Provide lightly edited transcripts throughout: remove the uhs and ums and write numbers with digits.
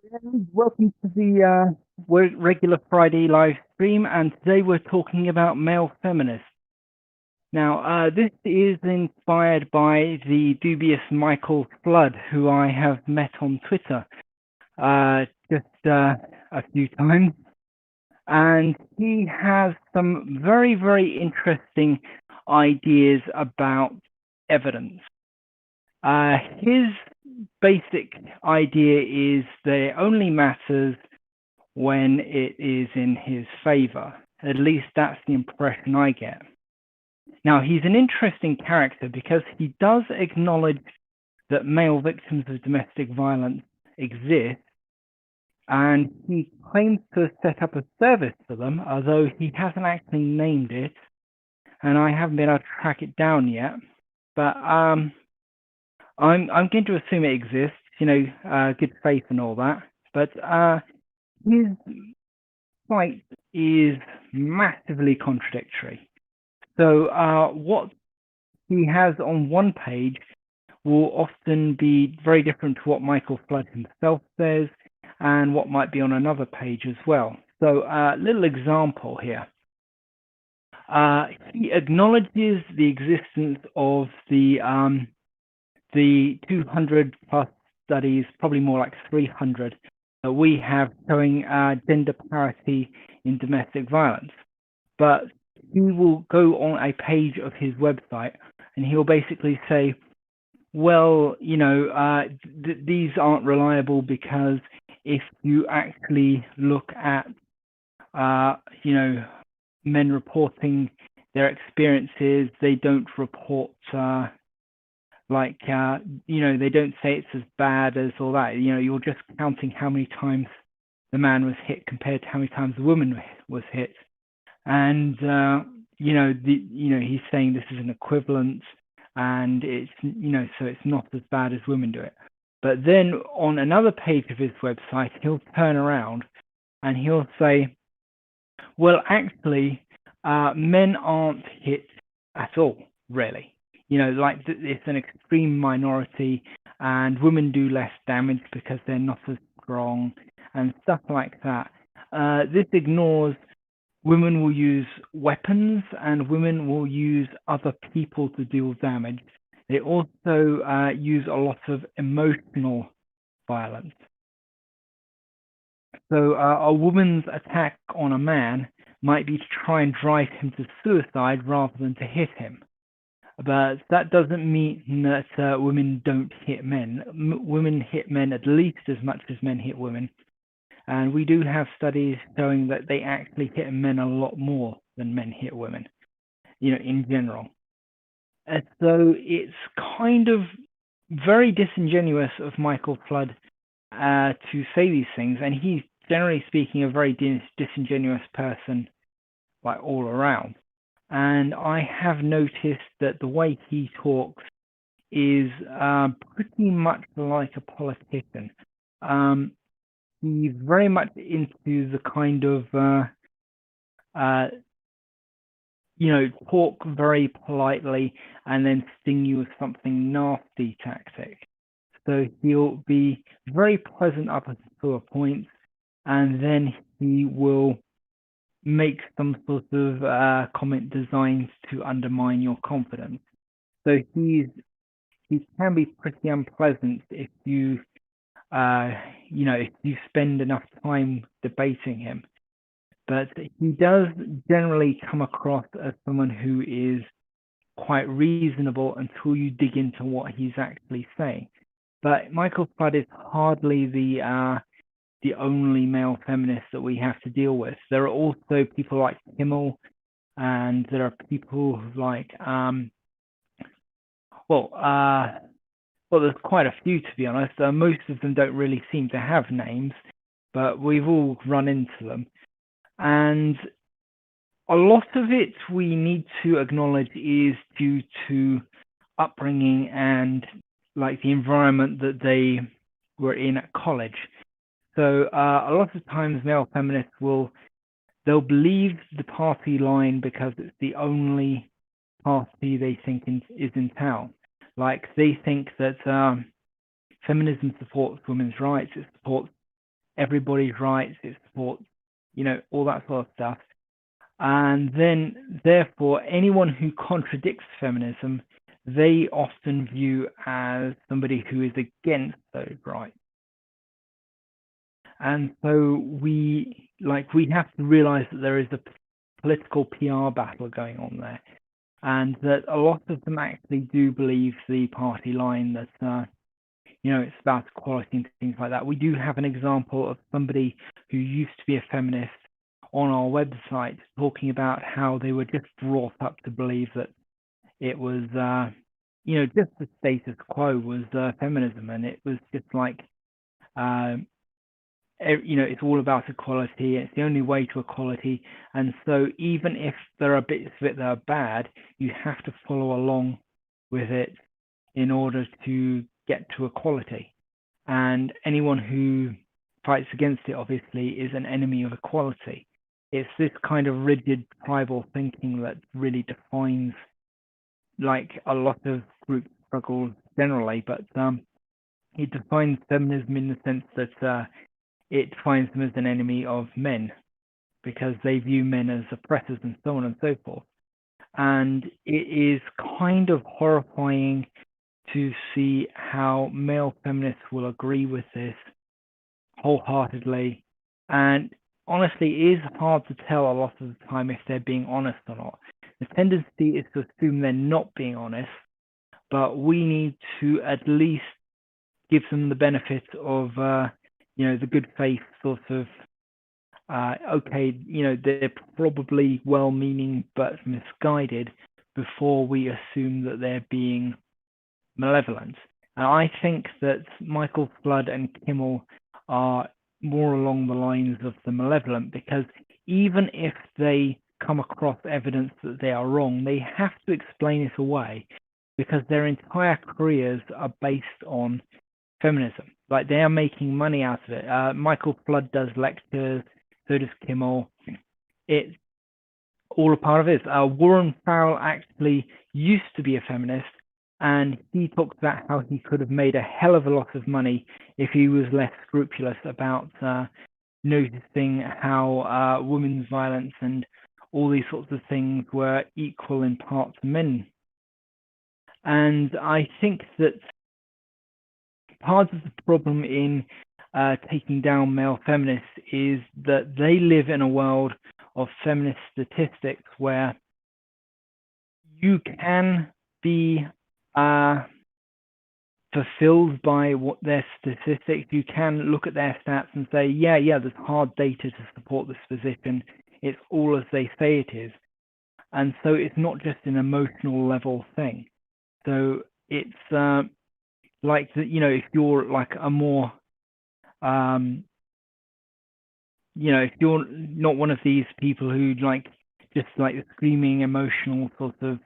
And welcome to the regular Friday live stream, and today we're talking about male feminists. Now, this is inspired by the dubious Michael Flood, who I have met on Twitter just a few times, and he has some very, very interesting ideas about evidence. His basic idea is that it only matters when it is in his favor. At least that's the impression I get. Now, he's an interesting character because he does acknowledge that male victims of domestic violence exist, and he claims to have set up a service for them, although he hasn't actually named it, and I haven't been able to track it down yet. But I'm going to assume it exists, good faith and all that. But his site is massively contradictory. So what he has on one page will often be very different to what Michael Flood himself says, and what might be on another page as well. So little example here. He acknowledges the existence of the 200 plus studies, probably more like 300, that we have showing gender parity in domestic violence. But he will go on a page of his website and he'll basically say, well, these aren't reliable because if you actually look at, men reporting their experiences, they don't report they don't say it's as bad as all that. You're just counting how many times the man was hit compared to how many times the woman was hit. And he's saying this is an equivalence, and it's so it's not as bad as women do it. But then on another page of his website, he'll turn around and he'll say, well, actually, men aren't hit at all, really. It's an extreme minority, and women do less damage because they're not as strong and stuff like that. This ignores women will use weapons and women will use other people to deal damage. They also use a lot of emotional violence. So a woman's attack on a man might be to try and drive him to suicide rather than to hit him. But that doesn't mean that women don't hit men. Women hit men at least as much as men hit women. And we do have studies showing that they actually hit men a lot more than men hit women, in general. And so it's kind of very disingenuous of Michael Flood to say these things. And he's, generally speaking, a very disingenuous person, like all around. And I have noticed that the way he talks is pretty much like a politician. He's very much into the kind of, talk very politely and then sting you with something nasty tactic. So he'll be very pleasant up until a point, and then he will make some sort of comment designed to undermine your confidence. So he can be pretty unpleasant if you if you spend enough time debating him. But he does generally come across as someone who is quite reasonable until you dig into what he's actually saying. But Michael Flood is hardly the only male feminist that we have to deal with. There are also people like Kimmel, and there are people like there's quite a few, to be honest. Most of them don't really seem to have names, but we've all run into them. And a lot of it we need to acknowledge is due to upbringing and like the environment that they were in at college. So a lot of times male feminists they'll believe the party line because it's the only party they think is in town. Like they think that feminism supports women's rights, it supports everybody's rights, it supports, all that sort of stuff. And then, therefore, anyone who contradicts feminism, they often view as somebody who is against those rights. And so we have to realize that there is a political PR battle going on there, and that a lot of them actually do believe the party line that it's about equality and things like that. We do have an example of somebody who used to be a feminist on our website talking about how they were just brought up to believe that it was just the status quo was feminism, and it was just like it's all about equality. It's the only way to equality. And so even if there are bits of it that are bad, you have to follow along with it in order to get to equality. And anyone who fights against it, obviously, is an enemy of equality. It's this kind of rigid tribal thinking that really defines a lot of group struggles generally, but it defines feminism in the sense that it defines them as an enemy of men because they view men as oppressors and so on and so forth. And it is kind of horrifying to see how male feminists will agree with this wholeheartedly. And honestly, it is hard to tell a lot of the time if they're being honest or not. The tendency is to assume they're not being honest, but we need to at least give them the benefit of the good faith sort of they're probably well-meaning but misguided before we assume that they're being malevolent. And I think that Michael Flood and Kimmel are more along the lines of the malevolent, because even if they come across evidence that they are wrong, they have to explain it away because their entire careers are based on feminism. They are making money out of it. Michael Flood does lectures, so does Kimmel. It's all a part of it. Warren Farrell actually used to be a feminist, and he talked about how he could have made a hell of a lot of money if he was less scrupulous about noticing how women's violence and all these sorts of things were equal in part to men. And I think that part of the problem in taking down male feminists is that they live in a world of feminist statistics where you can be fulfilled by what their statistics. You can look at their stats and say, yeah, there's hard data to support this position. It's all as they say it is. And so it's not just an emotional level thing. So it's if you're a more if you're not one of these people who just the screaming emotional sort of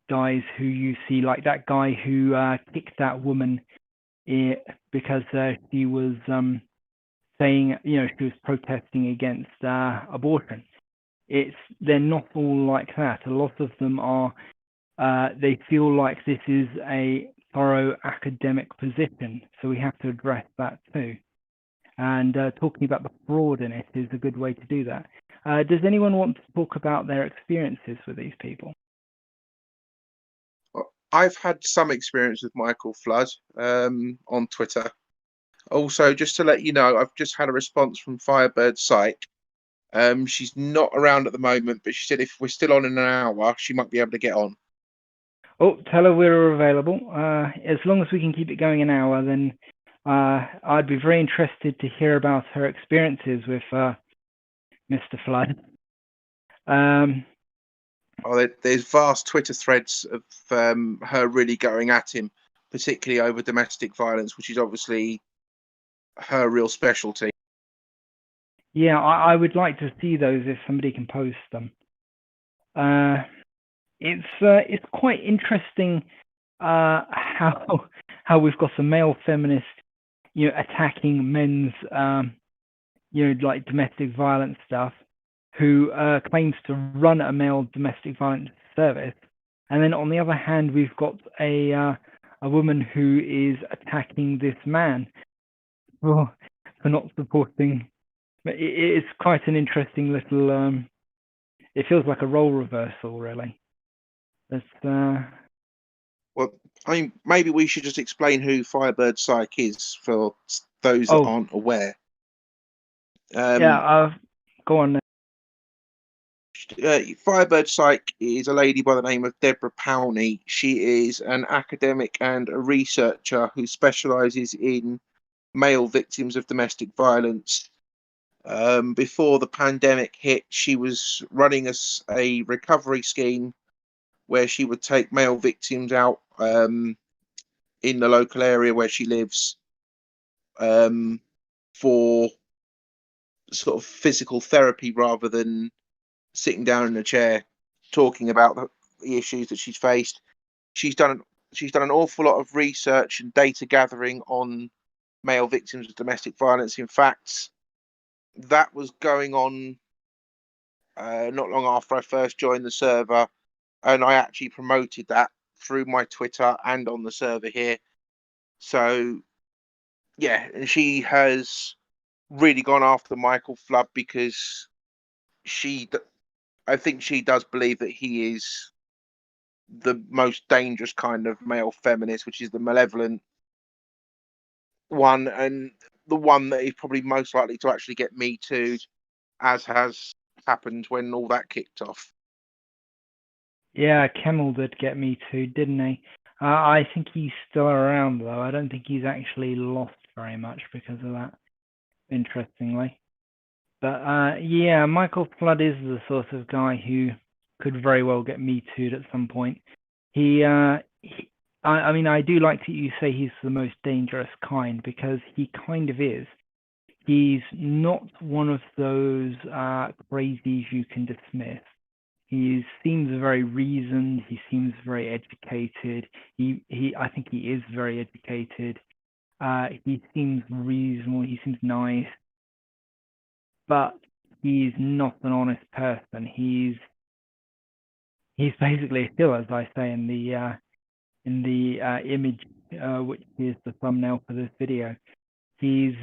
guys who you see, like that guy who kicked that woman because she was saying she was protesting against abortion. They're not all like that. A lot of them are they feel like this is a thorough academic position, so we have to address that too. And talking about the fraud in it is a good way to do that. Does anyone want to talk about their experiences with these people? I've had some experience with Michael Flood on Twitter. Also, just to let you know, I've just had a response from Firebird Psych. She's not around at the moment, but she said if we're still on in an hour, she might be able to get on. Oh, tell her we're available. As long as we can keep it going an hour, then I'd be very interested to hear about her experiences with Mr. Flood. There's vast Twitter threads of her really going at him, particularly over domestic violence, which is obviously her real specialty. Yeah, I would like to see those if somebody can post them. It's quite interesting how we've got a male feminist, attacking men's, domestic violence stuff, who claims to run a male domestic violence service, and then on the other hand, we've got a woman who is attacking this man for not supporting. It's quite an interesting little. It feels like a role reversal, really. Well, I mean, maybe we should just explain who Firebird Psych is for those that aren't aware. Go on. Firebird Psych is a lady by the name of Deborah Powney. She is an academic and a researcher who specialises in male victims of domestic violence. Before the pandemic hit, she was running a recovery scheme where she would take male victims out in the local area where she lives for sort of physical therapy rather than sitting down in a chair talking about the issues that she's faced. She's done an awful lot of research and data gathering on male victims of domestic violence. In fact, that was going on not long after I first joined the server, and I actually promoted that through my Twitter and on the server here. So yeah, and she has really gone after Michael Flood because I think she does believe that he is the most dangerous kind of male feminist, which is the malevolent one, and the one that is probably most likely to actually get Me Too'd, as has happened when all that kicked off. Yeah, Kemmel did get Me Too, didn't he? I think he's still around, though. I don't think he's actually lost very much because of that, interestingly. But yeah, Michael Flood is the sort of guy who could very well get Me Too'd at some point. I mean, I do like that you say he's the most dangerous kind, because he kind of is. He's not one of those crazies you can dismiss. He seems very reasoned. He seems very educated. I think he is very educated. He seems reasonable. He seems nice, but he's not an honest person. He's basically still, as I say in the image, which is the thumbnail for this video. He's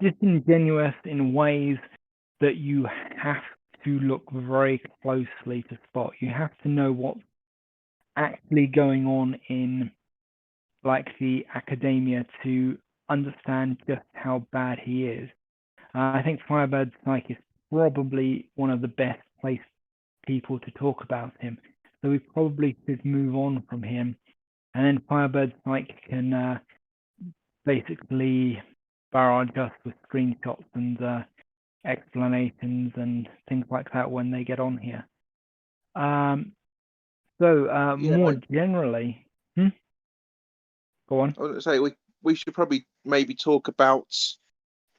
disingenuous in ways that you have to look very closely to spot. You have to know what's actually going on in like the academia to understand just how bad he is. I think Firebird Psych is probably one of the best placed people to talk about him. So we probably should move on from him, and then Firebird Psych can basically barrage us with screenshots and explanations and things like that when they get on here. More generally, go on. I was going to say we should probably maybe talk about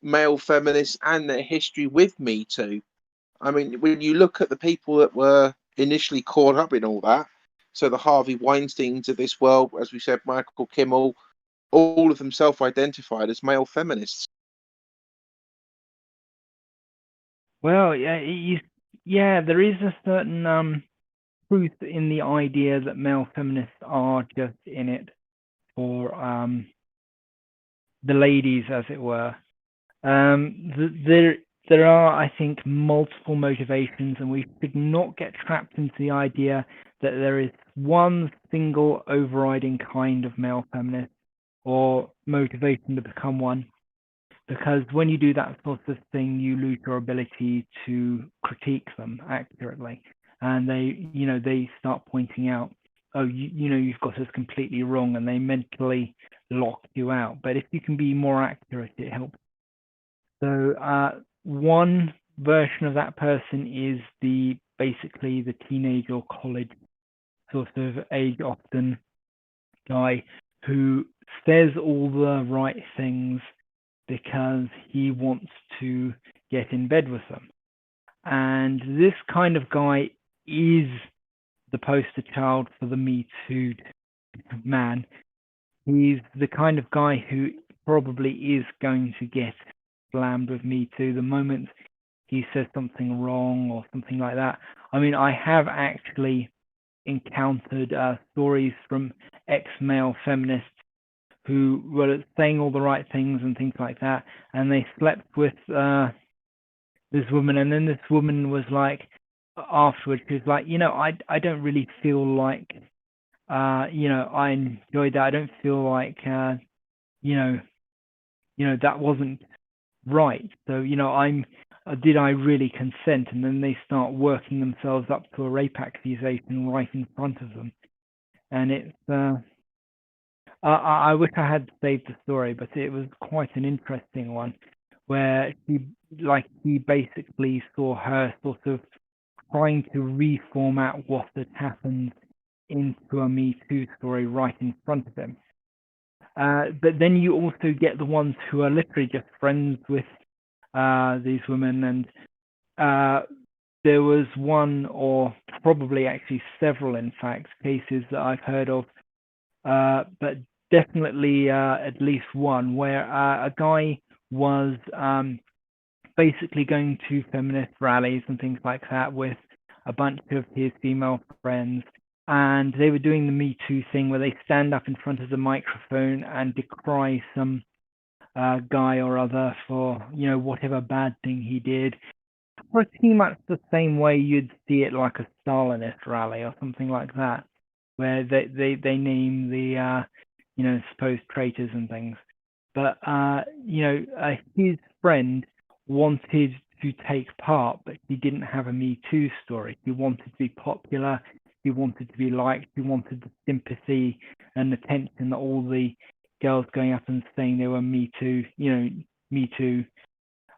male feminists and their history with Me Too. I mean, when you look at the people that were initially caught up in all that, so the Harvey Weinsteins of this world, as we said, Michael Kimmel, all of them self-identified as male feminists. Well, yeah, there is a certain truth in the idea that male feminists are just in it for the ladies, as it were. There are, I think, multiple motivations, and we should not get trapped into the idea that there is one single overriding kind of male feminist or motivation to become one. Because when you do that sort of thing, you lose your ability to critique them accurately, and they start pointing out, oh, you've got this completely wrong, and they mentally lock you out. But if you can be more accurate, it helps. So one version of that person is basically the teenage or college sort of age often guy who says all the right things because he wants to get in bed with them. And this kind of guy is the poster child for the Me Too man. He's the kind of guy who probably is going to get slammed with Me Too the moment he says something wrong or something like that. I mean, I have actually encountered stories from ex-male feminists who were saying all the right things and things like that, and they slept with this woman, and then this woman was like afterwards, she was like, I don't really feel like I enjoyed that. I don't feel like you know that wasn't right. So I'm did I really consent? And then they start working themselves up to a rape accusation right in front of them, and it's I wish I had saved the story, but it was quite an interesting one, where he basically saw her sort of trying to reformat what had happened into a Me Too story right in front of him. But then you also get the ones who are literally just friends with these women, and there was one, or probably actually several, in fact, cases that I've heard of, but definitely at least one where a guy was basically going to feminist rallies and things like that with a bunch of his female friends, and they were doing the Me Too thing where they stand up in front of the microphone and decry some guy or other for whatever bad thing he did, pretty much the same way you'd see it like a Stalinist rally or something like that, where they name the supposed traitors and things. But his friend wanted to take part, but he didn't have a Me Too story. He wanted to be popular. He wanted to be liked. He wanted the sympathy and attention that all the girls going up and saying they were Me Too, Me Too,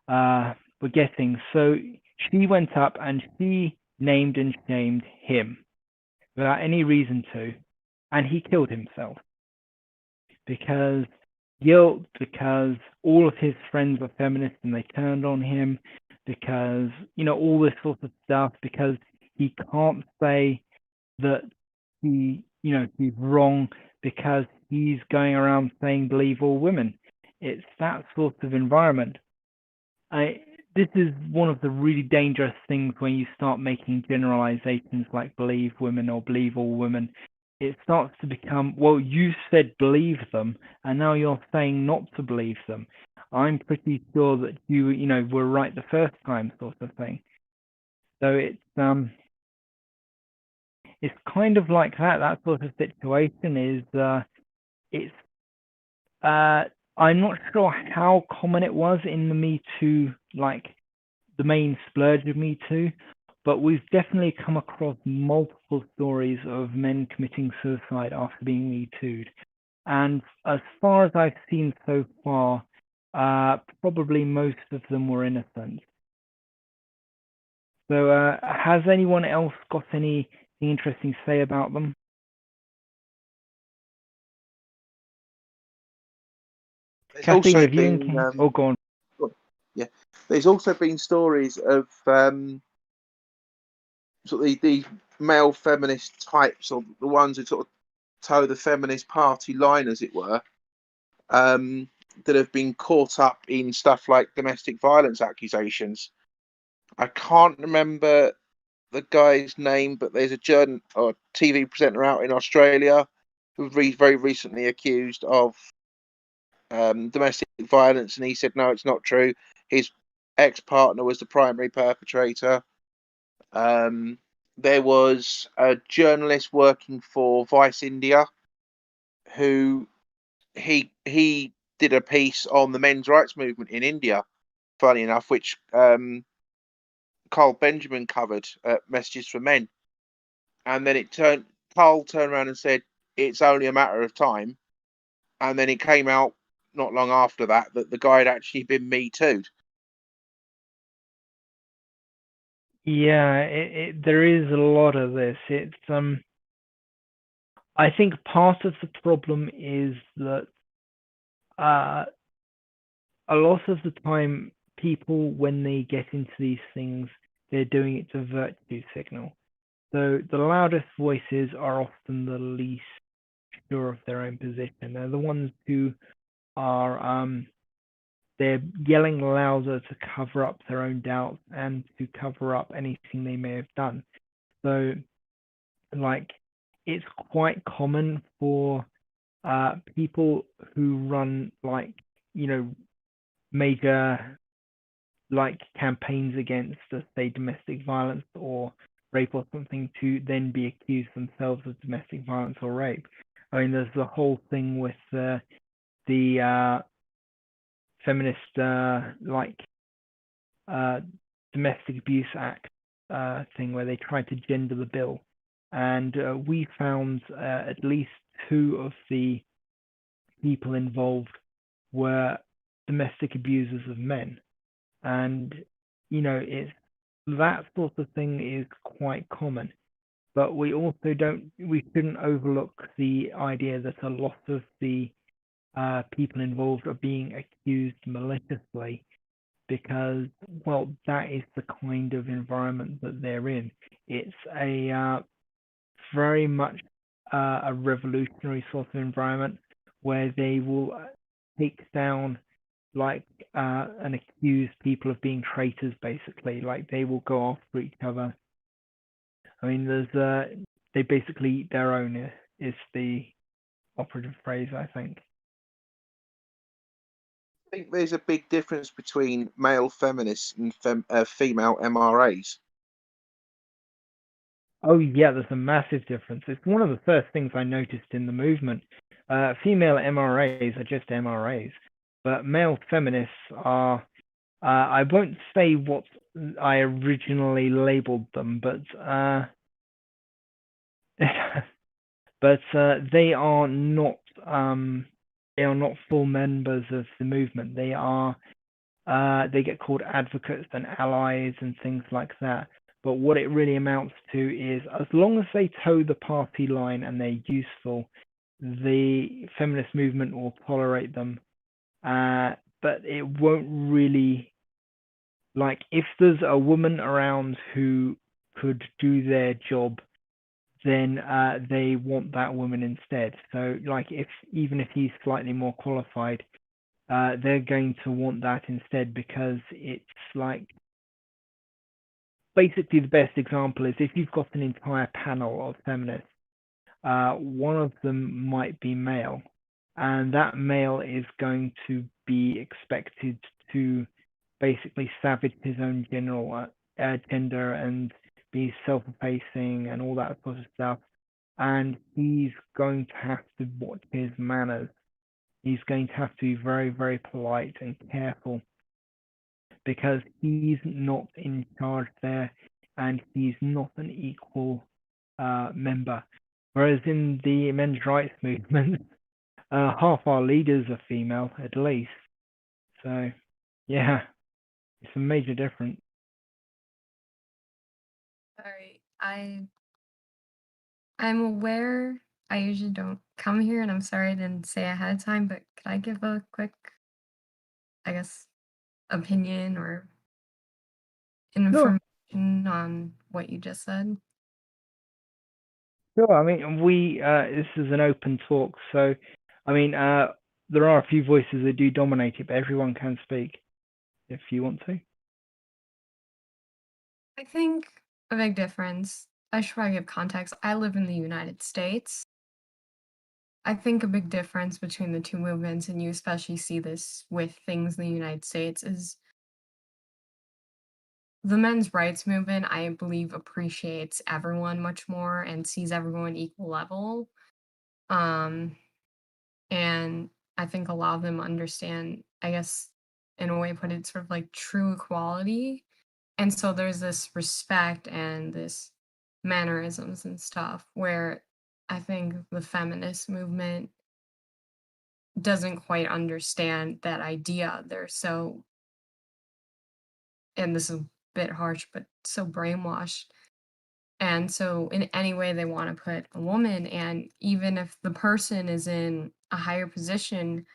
were getting. So she went up and she named and shamed him without any reason to, and he killed himself because guilt, because all of his friends were feminists and they turned on him, because all this sort of stuff, because he can't say that he's wrong because he's going around saying believe all women. It's that sort of environment. This is one of the really dangerous things when you start making generalizations like believe women or believe all women. It starts to become, well, you said believe them, and now you're saying not to believe them. I'm pretty sure that you were right the first time, sort of thing. So it's kind of like that sort of situation is it's I'm not sure how common it was in the Me Too, like the main splurge of Me Too, but we've definitely come across multiple stories of men committing suicide after being Me Too'd. And as far as I've seen so far, probably most of them were innocent. So has anyone else got anything interesting to say about them? There's Kathy, also have you been go on. yeah, there's also been stories of sort of the male feminist types, or the ones who sort of toe the feminist party line, as it were, that have been caught up in stuff like domestic violence accusations. I can't remember the guy's name, but there's a journal or TV presenter out in Australia who was very recently accused of domestic violence, and he said no, it's not true. His ex-partner was the primary perpetrator. There was a journalist working for Vice India who he did a piece on the men's rights movement in India, funny enough, which Carl Benjamin covered, Messages for Men, and then Carl turned around and said it's only a matter of time, and then it came out not long after that the guy had actually been Me Too'd. Yeah, there is a lot of this. It's I think part of the problem is that a lot of the time people, when they get into these things, they're doing it to virtue signal. So the loudest voices are often the least sure of their own position. They're the ones who are they're yelling louder to cover up their own doubts and to cover up anything they may have done. So like it's quite common for people who run like, major like campaigns against, say, domestic violence or rape or something, to then be accused themselves of domestic violence or rape. I mean, there's the whole thing with the feminist uh, domestic abuse act thing where they tried to gender the bill, and we found at least two of the people involved were domestic abusers of men, and it's that sort of thing is quite common. But we shouldn't overlook the idea that a lot of the people involved are being accused maliciously because, well, that is the kind of environment that they're in. It's a very much a revolutionary sort of environment where they will take down like and accuse people of being traitors, basically. Like they will go after each other. I mean, they basically eat their own is the operative phrase, I think. I think there's a big difference between male feminists and female MRAs. Oh yeah, there's a massive difference. It's one of the first things I noticed in the movement. Female MRAs are just MRAs, but male feminists are. I won't say what I originally labeled them, but but they are not full members of the movement. They get called advocates and allies and things like that. But what it really amounts to is, as long as they toe the party line and they're useful, the feminist movement will tolerate them. But it won't really, like, if there's a woman around who could do their job, then they want that woman instead. So, like, even if he's slightly more qualified, they're going to want that instead, because it's like, basically the best example is if you've got an entire panel of feminists, one of them might be male, and that male is going to be expected to basically savage his own general gender and be self-effacing and all that sort of stuff. And he's going to have to watch his manners. He's going to have to be very, very polite and careful, because he's not in charge there and he's not an equal member. Whereas in the men's rights movement, half our leaders are female at least. So, yeah, it's a major difference. Sorry, I'm aware I usually don't come here, and I'm sorry I didn't say ahead of time, but could I give a quick, I guess, opinion or Sure, information on what you just said? sure. I mean, this is an open talk, so I mean, there are a few voices that do dominate it, but everyone can speak if you want to. I think a big difference, I should probably give context. I live in the United States. I think a big difference between the two movements, and you especially see this with things in the United States, is the men's rights movement, I believe, appreciates everyone much more and sees everyone equal level. Um, and I think a lot of them understand, I guess, in a way put it, sort of like true equality. And so there's this respect and this mannerisms and stuff where I think the feminist movement doesn't quite understand that idea. They're so, and this is a bit harsh, but so brainwashed. And so, in any way they want to put a woman, and even if the person is in a higher position,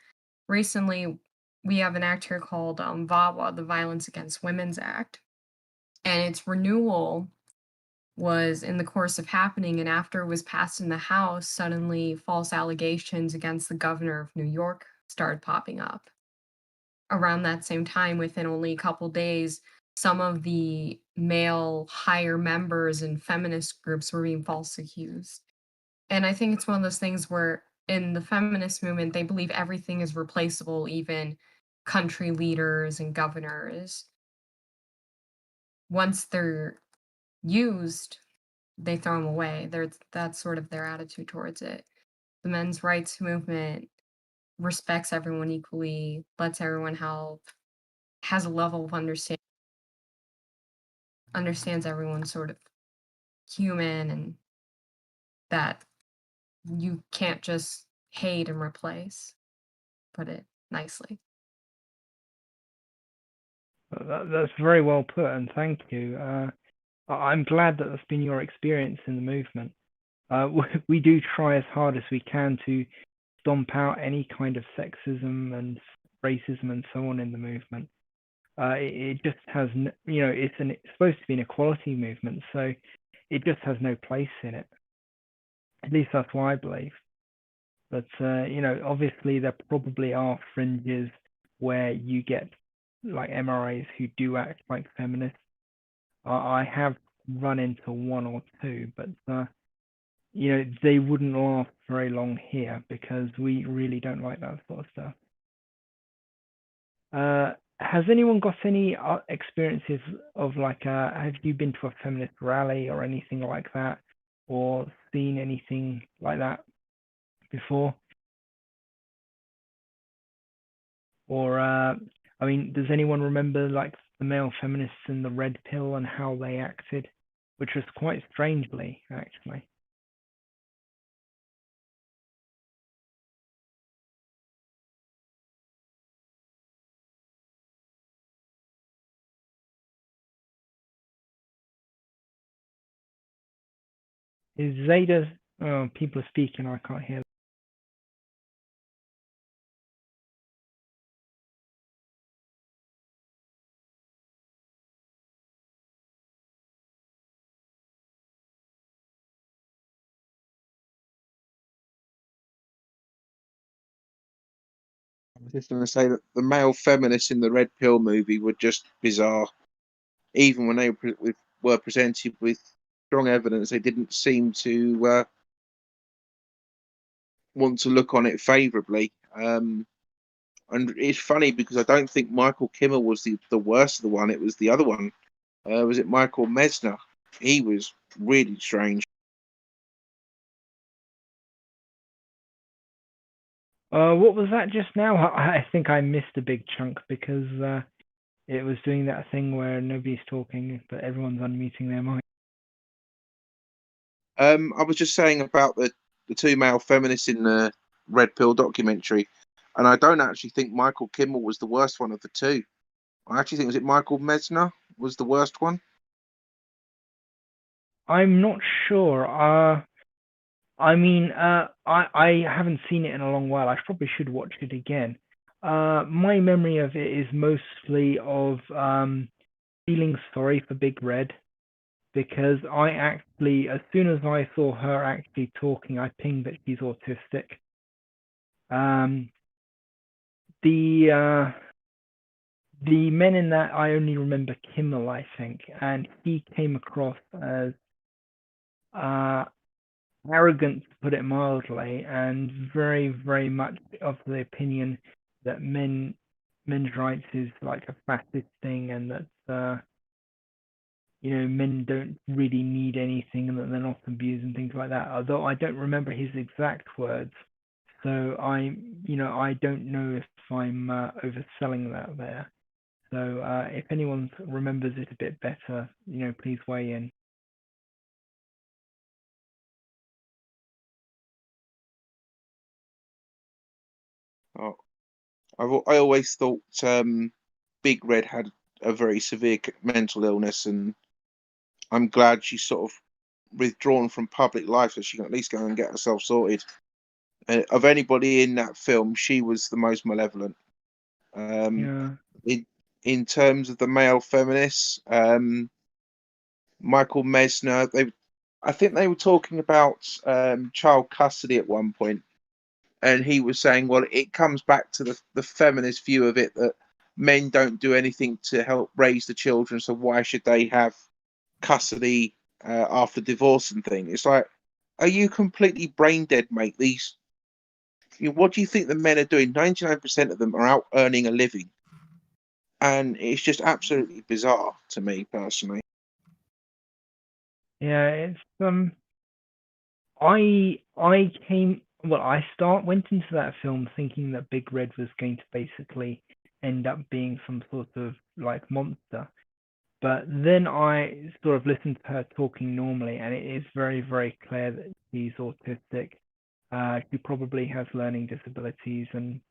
recently we have an act here called VAWA, the Violence Against Women's Act, and its renewal was in the course of happening. And after it was passed in the House, suddenly false allegations against the governor of New York started popping up. Around that same time, within only a couple days, some of the male higher members in feminist groups were being falsely accused. And I think it's one of those things where in the feminist movement, they believe everything is replaceable, even country leaders and governors. Once they're used, they throw them away. That's sort of their attitude towards it. The men's rights movement respects everyone equally, lets everyone help, has a level of understands everyone's sort of human, and that you can't just hate and replace. Put it nicely. That's very well put, and thank you. I'm glad that that's been your experience in the movement. We do try as hard as we can to stomp out any kind of sexism and racism and so on in the movement. It just has, it's supposed to be an equality movement, so it just has no place in it. At least that's what I believe. But obviously there probably are fringes where you get like MRAs who do act like feminists. I have run into one or two, but they wouldn't last very long here because we really don't like that sort of stuff. Has anyone got any experiences of like, have you been to a feminist rally or anything like that, or seen anything like that before? Or, I mean, does anyone remember like the male feminists in the red pill and how they acted, which was quite strangely, actually. Is Zeta? Oh, people are speaking. I can't hear. I was just going to say that the male feminists in the Red Pill movie were just bizarre. Even when they were presented with strong evidence, they didn't seem to want to look on it favourably. And it's funny because I don't think Michael Kimmel was the worst of the one. It was the other one. Was it Michael Mesner? He was really strange. What was that just now? I think I missed a big chunk because it was doing that thing where nobody's talking, but everyone's unmuting their mic. I was just saying about the two male feminists in the Red Pill documentary, and I don't actually think Michael Kimmel was the worst one of the two. I actually think was it Michael Mesner was the worst one. I'm not sure. I mean, I haven't seen it in a long while. I probably should watch it again. My memory of it is mostly of feeling sorry for Big Red because I actually, as soon as I saw her actually talking, I pinged that she's autistic. The men in that I only remember Kimmel, I think, and he came across as arrogant, to put it mildly, and very, very much of the opinion that men's rights is like a fascist thing, and that men don't really need anything, and that they're not abused and things like that. Although I don't remember his exact words, so I don't know if I'm overselling that there. So if anyone remembers it a bit better, please weigh in. Oh, I always thought Big Red had a very severe mental illness, and I'm glad she's sort of withdrawn from public life so she can at least go and get herself sorted. Of anybody in that film, she was the most malevolent. Yeah. In terms of the male feminists, Michael Mesner, I think they were talking about child custody at one point, and he was saying, well, it comes back to the feminist view of it that men don't do anything to help raise the children, so why should they have custody after divorce and thing? It's like, are you completely brain dead, mate? what do you think the men are doing? 99% of them are out earning a living, and it's just absolutely bizarre to me personally. Yeah, it's I went into that film thinking that Big Red was going to basically end up being some sort of like monster. But then I sort of listened to her talking normally, and it is very, very clear that she's autistic. She probably has learning disabilities, and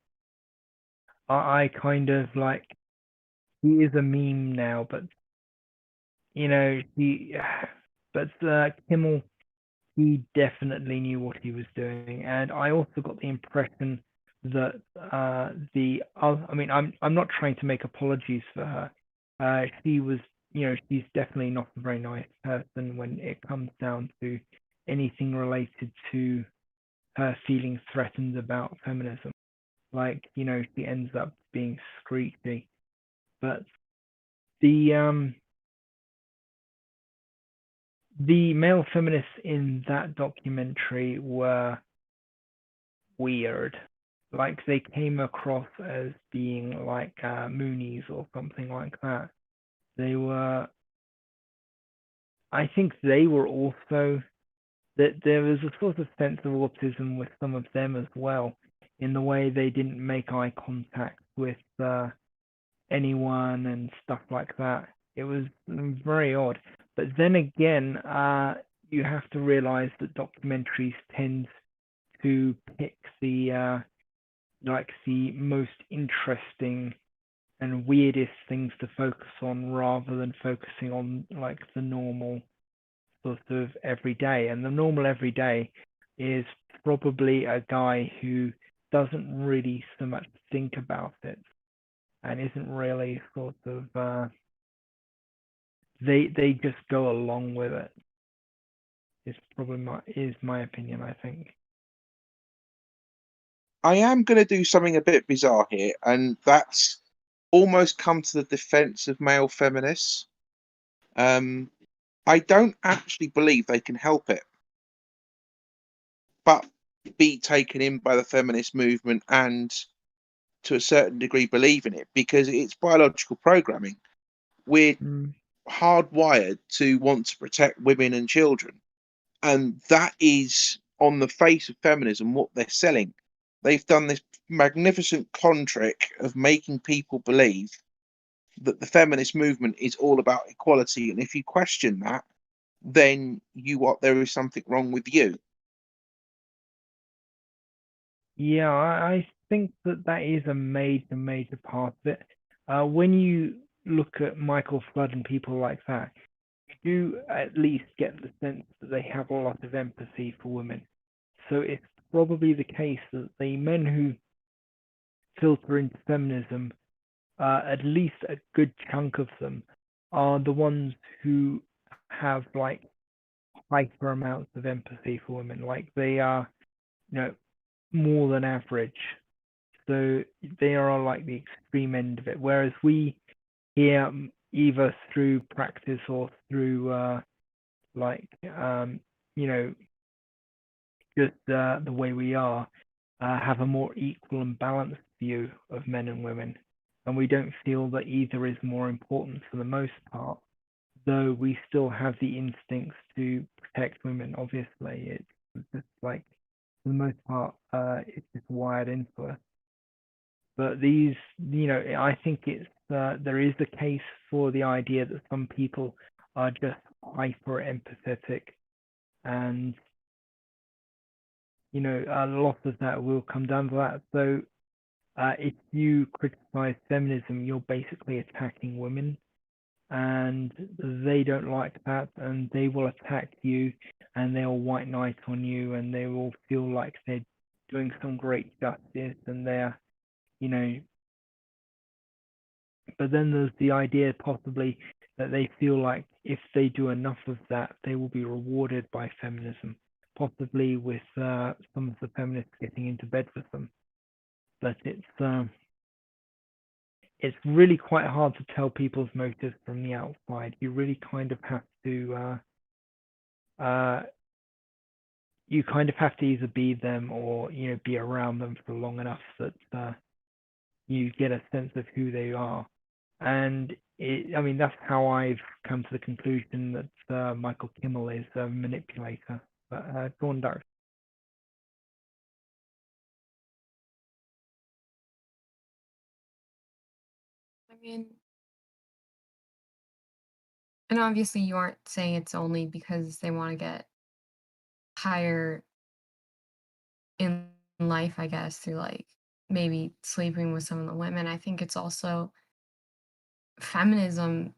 I kind of like, he is a meme now, but but Kimmel, he definitely knew what he was doing, and I also got the impression that I mean, I'm not trying to make apologies for her. She was, she's definitely not a very nice person when it comes down to anything related to her feeling threatened about feminism. Like, she ends up being screechy. But the the male feminists in that documentary were weird. Like, they came across as being like Moonies or something like that. They were, I think they were also, that there was a sort of sense of autism with some of them as well, in the way they didn't make eye contact with anyone and stuff like that. It was very odd. But then again, you have to realize that documentaries tend to pick the most interesting and weirdest things to focus on rather than focusing on like the normal sort of everyday. And the normal everyday is probably a guy who doesn't really so much think about it and isn't really sort of they just go along with it. Is probably my opinion, I think. I am going to do something a bit bizarre here, and that's almost come to the defense of male feminists. I don't actually believe they can help it, but be taken in by the feminist movement and to a certain degree believe in it because it's biological programming. We're hardwired to want to protect women and children. And that is, on the face of feminism, what they're selling. They've done this magnificent con trick of making people believe that the feminist movement is all about equality. And if you question that, then there is something wrong with you. Yeah, I think that is a major part of it. When you look at Michael Flood and people like that, you do at least get the sense that they have a lot of empathy for women. So it's probably the case that the men who filter into feminism, at least a good chunk of them, are the ones who have like hyper amounts of empathy for women. Like they are, more than average. So they are like the extreme end of it. Whereas we here, either through practice or through like just the way we are, have a more equal and balanced view of men and women, and we don't feel that either is more important for the most part. Though we still have the instincts to protect women. Obviously, it's just like for the most part, it's just wired into us. But these, I think there is a case for the idea that some people are just hyper empathetic, and a lot of that will come down to that. So if you criticize feminism, you're basically attacking women, and they don't like that, and they will attack you, and they'll white knight on you, and they will feel like they're doing some great justice, and they're, you know, but then there's the idea possibly that they feel like if they do enough of that, they will be rewarded by feminism, possibly with some of the feminists getting into bed with them. But it's really quite hard to tell people's motives from the outside. You really kind of have to you kind of have to either be them or be around them for long enough that you get a sense of who they are. And I mean, that's how I've come to the conclusion that Michael Kimmel is a manipulator. But go on, Dark. I mean, and obviously you aren't saying it's only because they want to get higher in life, I guess, through like maybe sleeping with some of the women. I think it's also feminism.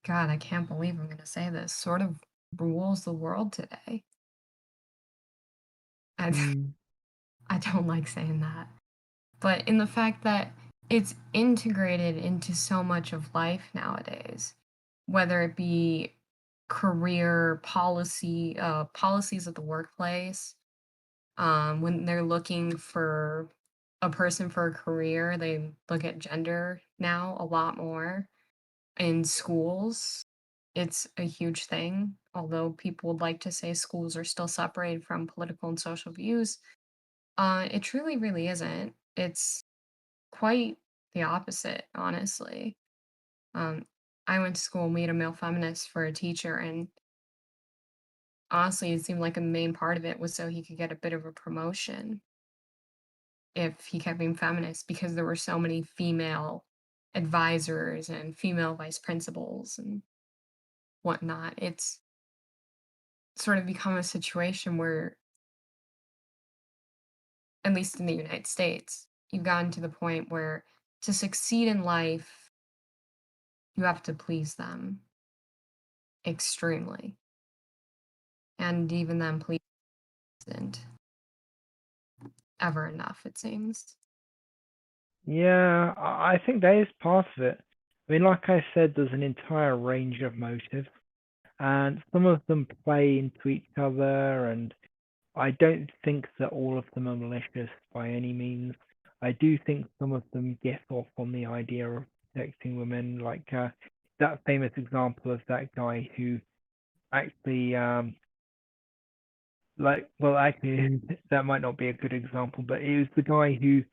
God, I can't believe I'm going to say this. Sort of rules the world today. Mm. I don't like saying that. But in the fact that it's integrated into so much of life nowadays, whether it be career policy, policies at the workplace, when they're looking for a person for a career, they look at gender now a lot more. In schools, it's a huge thing. Although people would like to say schools are still separated from political and social views, it truly really isn't. It's quite the opposite, honestly. Um, I went to school and we had a male feminist for a teacher, and honestly, it seemed like a main part of it was so he could get a bit of a promotion if he kept being feminist, because there were so many female advisors and female vice principals and whatnot. It's sort of become a situation where, at least in the United States, you've gotten to the point where to succeed in life, you have to please them extremely. And even then, please isn't ever enough, it seems. Yeah, I think that is part of it. I mean, like I said, there's an entire range of motives, and some of them play into each other, and I don't think that all of them are malicious by any means. I do think some of them get off on the idea of protecting women, like that famous example of that guy who actually, actually, that might not be a good example, but it was the guy who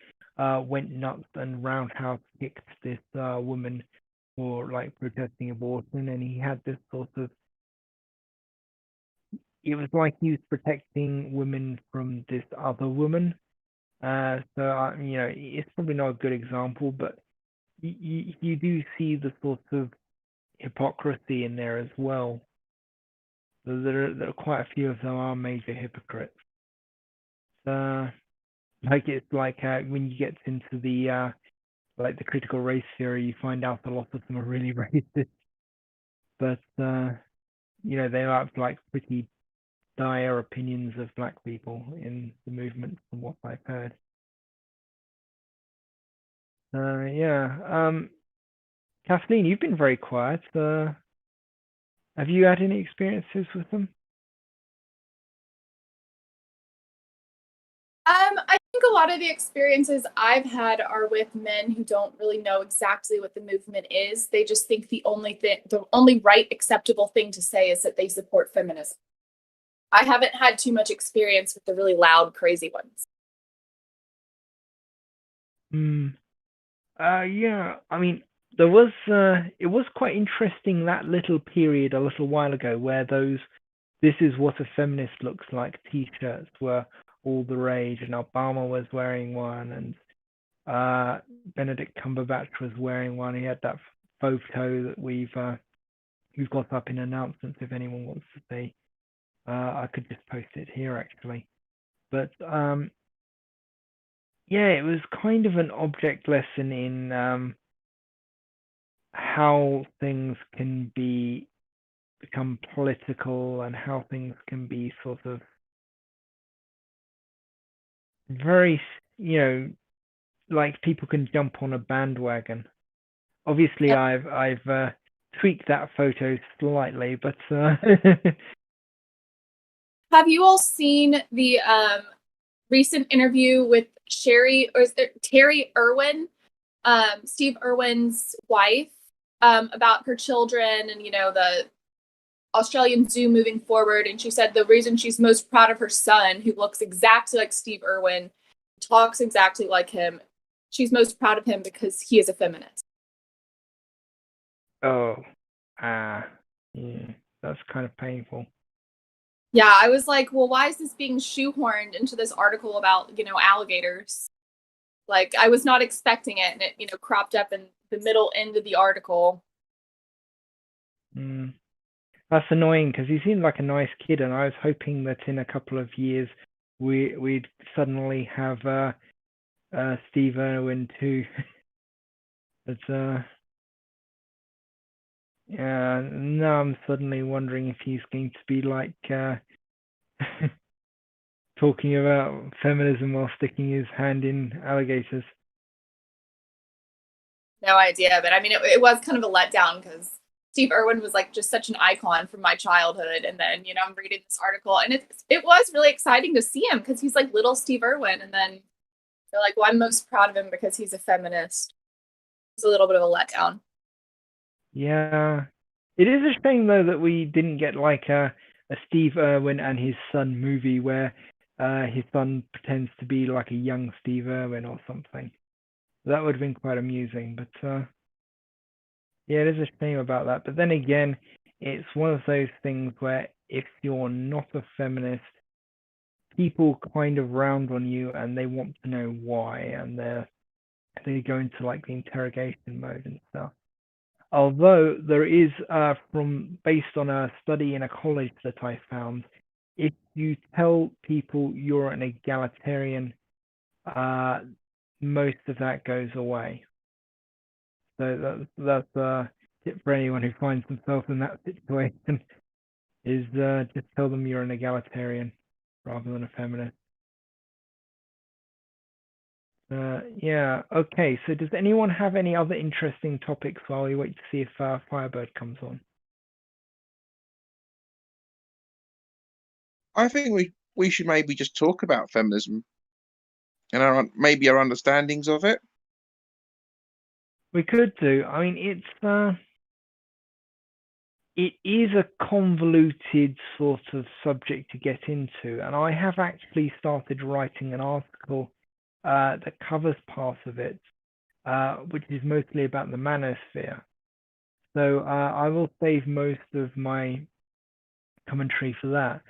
went nuts and roundhouse kicked this woman for like protesting abortion, and he had this sort of, it was like he was protecting women from this other woman. It's probably not a good example, but you do see the sort of hypocrisy in there as well. There are quite a few of them are major hypocrites. Like it's like when you get into the like the critical race theory, you find out a lot of them are really racist, but they have like pretty dire opinions of black people in the movement, from what I've heard. Yeah. Kathleen, you've been very quiet. Have you had any experiences with them? I think a lot of the experiences I've had are with men who don't really know exactly what the movement is. They just think the only right acceptable thing to say is that they support feminism. I haven't had too much experience with the really loud, crazy ones. Yeah. I mean, there was it was quite interesting, that little period a little while ago where those "This is what a feminist looks like" T-shirts were all the rage, and Obama was wearing one, and Benedict Cumberbatch was wearing one. He had that photo that we've got up in announcements if anyone wants to see. I could just post it here actually. But yeah, it was kind of an object lesson in how things can become political, and how things can be sort of very, like people can jump on a bandwagon. Obviously, Yep. I've tweaked that photo slightly, but Have you all seen the recent interview with Terry Irwin, Steve Irwin's wife, about her children and the Australian Zoo moving forward. And she said the reason she's most proud of her son, who looks exactly like Steve Irwin, talks exactly like him, she's most proud of him because he is a feminist. Oh, yeah, that's kind of painful. Yeah, I was like, well, why is this being shoehorned into this article about, alligators? Like, I was not expecting it, and it, cropped up in the middle end of the article. That's annoying because he seemed like a nice kid, and I was hoping that in a couple of years we'd suddenly have Steve Irwin too. But yeah, now I'm suddenly wondering if he's going to be like talking about feminism while sticking his hand in alligators. No idea, but I mean, it was kind of a letdown because Steve Irwin was like just such an icon from my childhood, and then I'm reading this article, and it was really exciting to see him because he's like little Steve Irwin, and then they're like, well, I'm most proud of him because he's a feminist. It's a little bit of a letdown. Yeah, it is a shame though that we didn't get like a Steve Irwin and his son movie where his son pretends to be like a young Steve Irwin or something. That would have been quite amusing, but yeah, it is a shame about that. But then again, it's one of those things where if you're not a feminist, people kind of round on you and they want to know why, and they go into like the interrogation mode and stuff. Although there is, based on a study in a college that I found, if you tell people you're an egalitarian, most of that goes away. So that's a tip for anyone who finds themselves in that situation, is just tell them you're an egalitarian rather than a feminist. Yeah, okay, so does anyone have any other interesting topics while we wait to see if Firebird comes on? I think we should maybe just talk about feminism and maybe our understandings of it. We could do. I mean, it is a convoluted sort of subject to get into, and I have actually started writing an article that covers part of it, which is mostly about the manosphere. So I will save most of my commentary for that.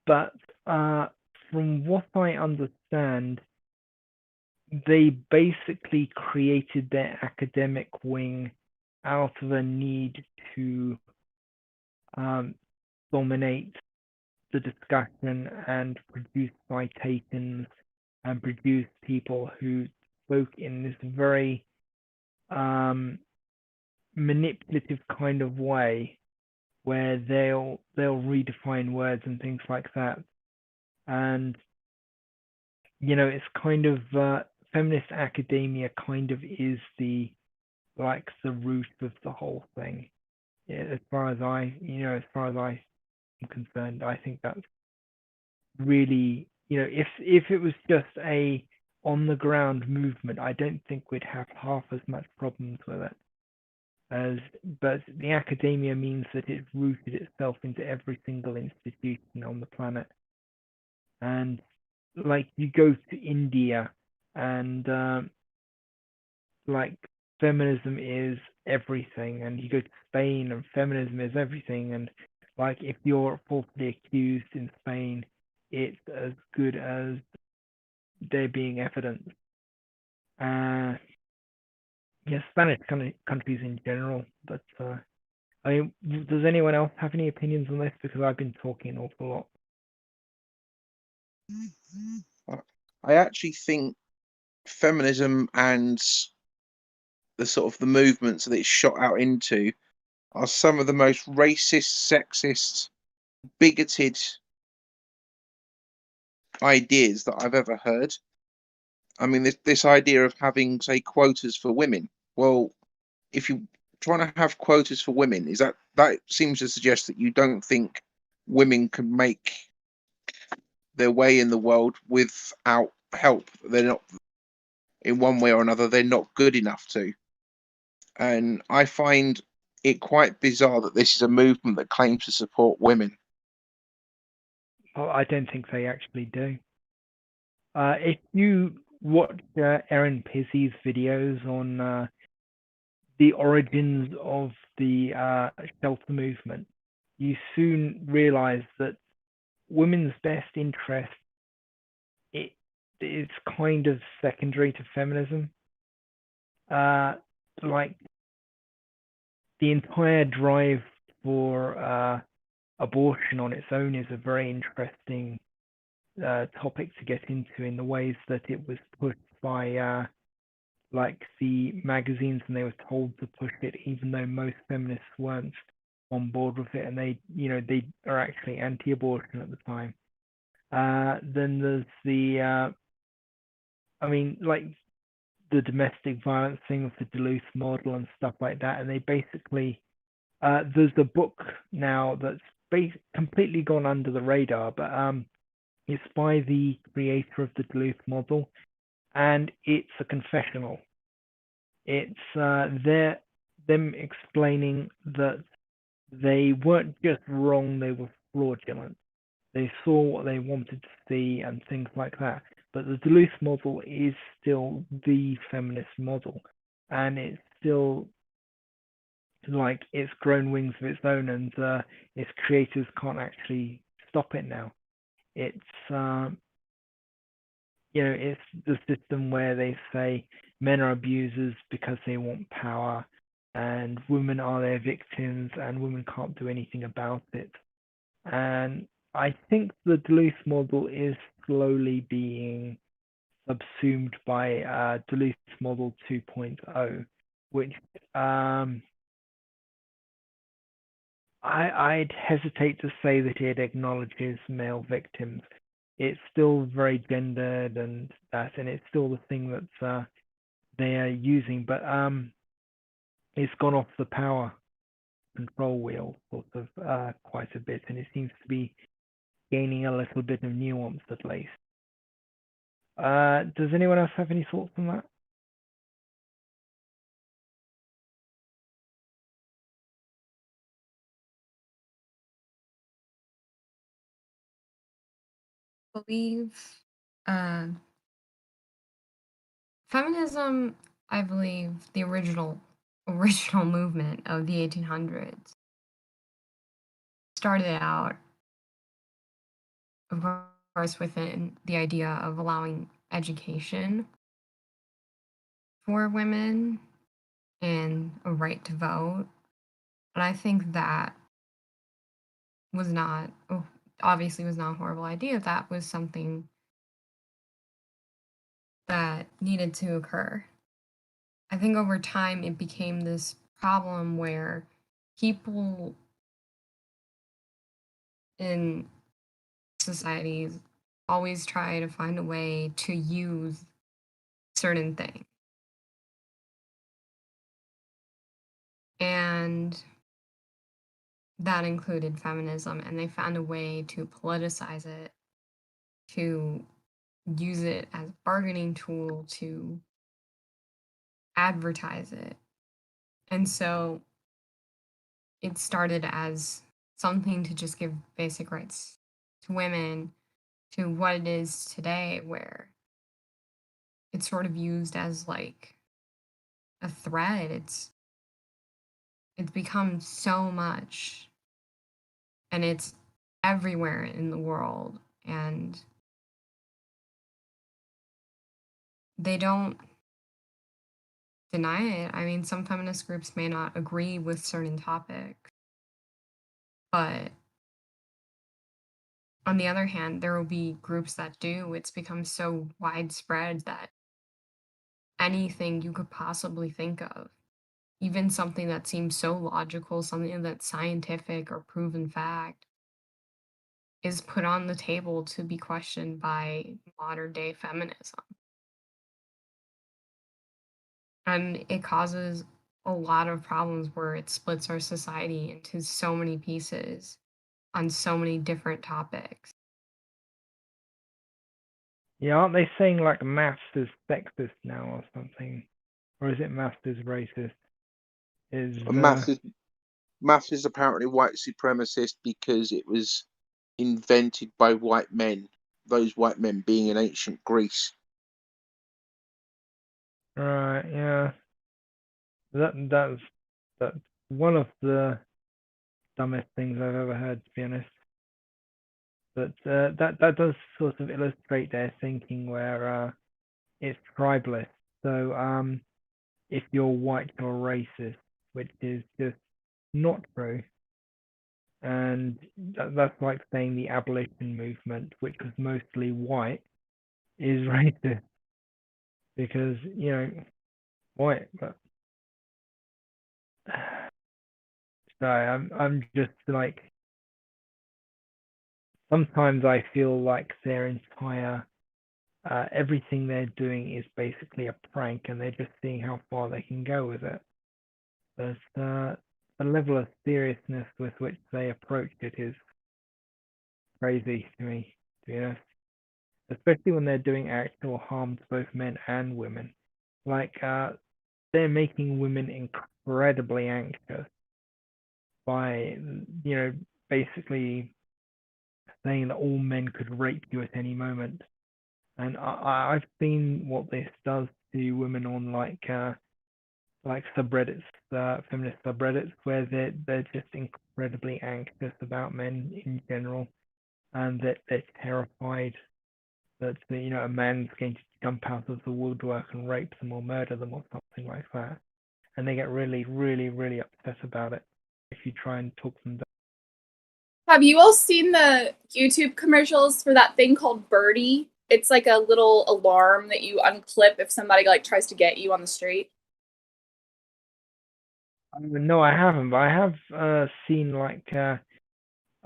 But from what I understand, they basically created their academic wing out of a need to dominate the discussion and produce citations and produce people who spoke in this very manipulative kind of way where they'll redefine words and things like that. And it's kind of feminist academia kind of is the root of the whole thing. Yeah, as far as I am concerned, I think that's really, if it was just a on the ground movement, I don't think we'd have half as much problems with it. But the academia means that it's rooted itself into every single institution on the planet. And like you go to India and like feminism is everything, and you go to Spain and feminism is everything, and like if you're falsely accused in Spain, it's as good as there being evidence. Yeah, Spanish countries in general, but I mean, does anyone else have any opinions on this? Because I've been talking an awful lot. I actually think feminism and the sort of the movements that it's shot out into are some of the most racist, sexist, bigoted ideas that I've ever heard. I mean, this idea of having, say, quotas for women. Well, if you're trying to have quotas for women, that seems to suggest that you don't think women can make their way in the world without help. They're not, in one way or another, they're not good enough to. And I find it quite bizarre that this is a movement that claims to support women. Well, I don't think they actually do. If you watch Erin Pizzi's videos on the origins of the shelter movement, you soon realize that women's best interest is kind of secondary to feminism. Like the entire drive for abortion on its own is a very interesting topic to get into, in the ways that it was pushed by like the magazines, and they were told to push it even though most feminists weren't on board with it, and they are actually anti-abortion at the time. Then there's the like the domestic violence thing with the Duluth model and stuff like that, and they basically there's a book now that's completely gone under the radar, but it's by the creator of the Duluth model, and it's a confessional. It's them explaining that they weren't just wrong, they were fraudulent. They saw what they wanted to see and things like that. But the Duluth model is still the feminist model, and it's still like it's grown wings of its own, and its creators can't actually stop it now. It's it's the system where they say men are abusers because they want power, and women are their victims, and women can't do anything about it. And I think the Duluth model is slowly being subsumed by Duluth model 2.0, which I'd hesitate to say that it acknowledges male victims. It's still very gendered and that, and it's still the thing that they are using, but it's gone off the power control wheel sort of quite a bit, and it seems to be gaining a little bit of nuance at least. Does anyone else have any thoughts on that? I believe feminism, I believe the original movement of the 1800s started out, of course, within the idea of allowing education for women and a right to vote. And I think that was not, obviously was not a horrible idea. That was something that needed to occur. I think over time it became this problem where people in societies always try to find a way to use certain things. And that included feminism, and they found a way to politicize it, to use it as a bargaining tool, to advertise it. And so it started as something to just give basic rights to women, to what it is today, where it's sort of used as like a thread. It's become so much, and it's everywhere in the world, and they don't deny it. I mean, some feminist groups may not agree with certain topics, but on the other hand, there will be groups that do. It's become so widespread that anything you could possibly think of, even something that seems so logical, something that's scientific or proven fact, is put on the table to be questioned by modern day feminism. And it causes a lot of problems where it splits our society into so many pieces on so many different topics. Yeah, aren't they saying like maths is sexist now or something? Or is it maths is racist? Maths is maths is apparently white supremacist because it was invented by white men, those white men being in ancient Greece. Right, yeah. That's one of the dumbest things I've ever heard, to be honest. But that does sort of illustrate their thinking, where it's tribalist. So if you're white, you're racist, which is just not true. And that's like saying the abolition movement, which was mostly white, is racist because white. But sorry, I'm just like, sometimes I feel like their entire everything they're doing is basically a prank, and they're just seeing how far they can go with it. But the level of seriousness with which they approach it is crazy to me, to be honest. Especially when they're doing actual harm to both men and women. Like they're making women incredibly anxious by basically saying that all men could rape you at any moment. And I've seen what this does to women on like subreddits, feminist subreddits, where they're just incredibly anxious about men in general, and that they're terrified that a man's going to jump out of the woodwork and rape them or murder them or something like that, and they get really, really, really upset about it if you try and talk them down. Have you all seen the YouTube commercials for that thing called Birdie? It's like a little alarm that you unclip if somebody like tries to get you on the street. No, I haven't, but I have seen like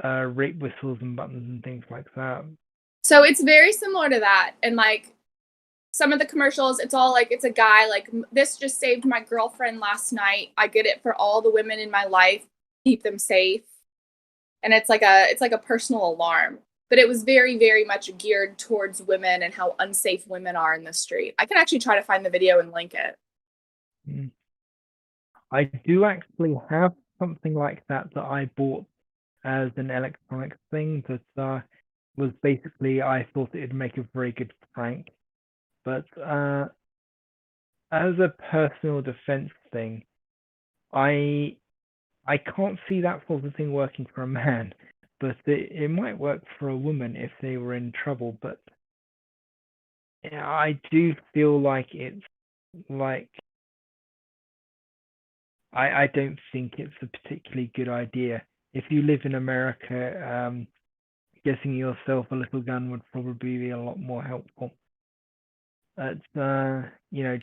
rape whistles and buttons and things like that. So it's very similar to that. And like some of the commercials, it's all like, it's a guy like, this just saved my girlfriend last night. I get it for all the women in my life, keep them safe. And it's like a personal alarm. But it was very, very much geared towards women and how unsafe women are in the street. I can actually try to find the video and link it. I do actually have something like that I bought as an electronic thing that was basically, I thought it would make a very good prank. But as a personal defense thing, I can't see that sort of thing working for a man, but it might work for a woman if they were in trouble. But yeah, I do feel like it's like, I don't think it's a particularly good idea. If you live in America, getting yourself a little gun would probably be a lot more helpful. It's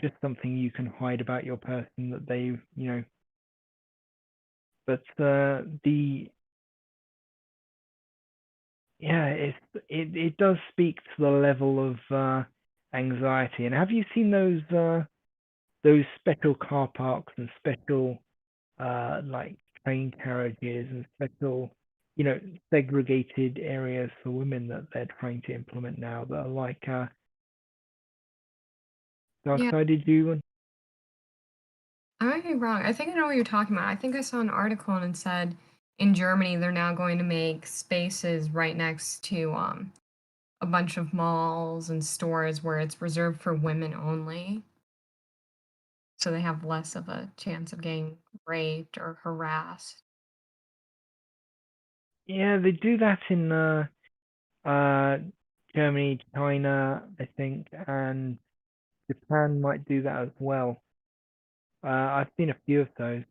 just something you can hide about your person that they but it does speak to the level of anxiety. And have you seen those special car parks and special like train carriages and special segregated areas for women that they're trying to implement now that are like dark-sided you? I might be wrong. I think I know what you're talking about. I think I saw an article and it said in Germany they're now going to make spaces right next to a bunch of malls and stores where it's reserved for women only. So they have less of a chance of getting raped or harassed. Yeah, they do that in Germany, China, I think, and Japan might do that as well. I've seen a few of those.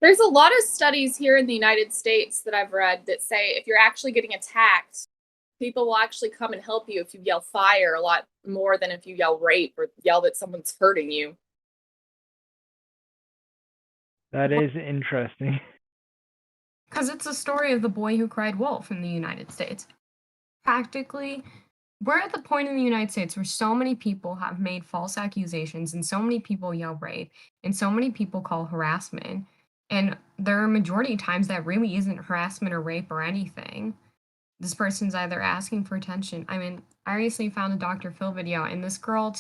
There's a lot of studies here in the United States that I've read that say if you're actually getting attacked, people will actually come and help you if you yell fire a lot more than if you yell rape or yell that someone's hurting you. That is interesting. Because it's a story of the boy who cried wolf in the United States. Practically, we're at the point in the United States where so many people have made false accusations and so many people yell rape and so many people call harassment. And there are majority of times that really isn't harassment or rape or anything. this person's either asking for attention. I mean, I recently found a Dr. Phil video, and this girl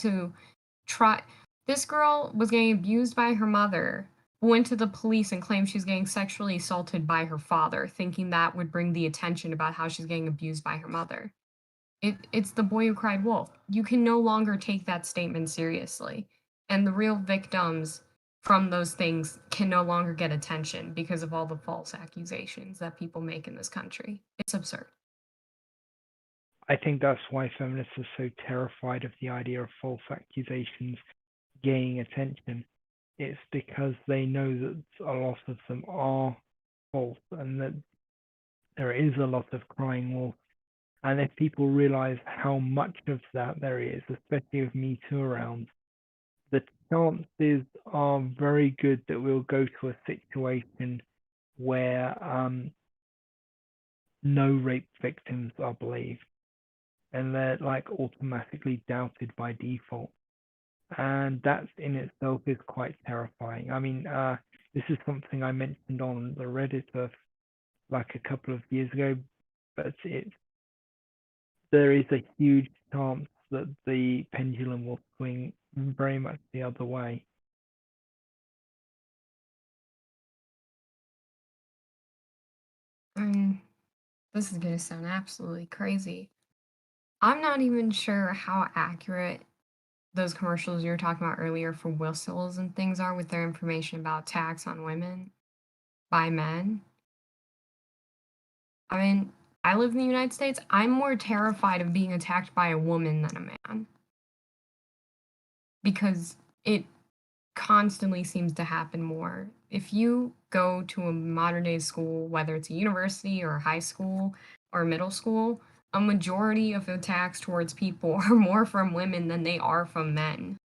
was getting abused by her mother, went to the police and claimed she was getting sexually assaulted by her father, thinking that would bring the attention about how she's getting abused by her mother. It's the boy who cried wolf. You can no longer take that statement seriously. And the real victims from those things can no longer get attention because of all the false accusations that people make in this country. It's absurd. I think that's why feminists are so terrified of the idea of false accusations gaining attention. It's because they know that a lot of them are false and that there is a lot of crying wolf. And if people realize how much of that there is, especially with Me Too around, the chances are very good that we'll go to a situation where no rape victims are believed and they're like automatically doubted by default. And that in itself is quite terrifying. I mean, this is something I mentioned on the Reddit of like a couple of years ago, but there is a huge chance that the pendulum will swing very much the other way. This is going to sound absolutely crazy. I'm not even sure how accurate those commercials you were talking about earlier for whistles and things are with their information about attacks on women by men. I mean, I live in the United States. I'm more terrified of being attacked by a woman than a man. Because it constantly seems to happen more. If you go to a modern day school, whether it's a university or a high school or middle school, a majority of attacks towards people are more from women than they are from men.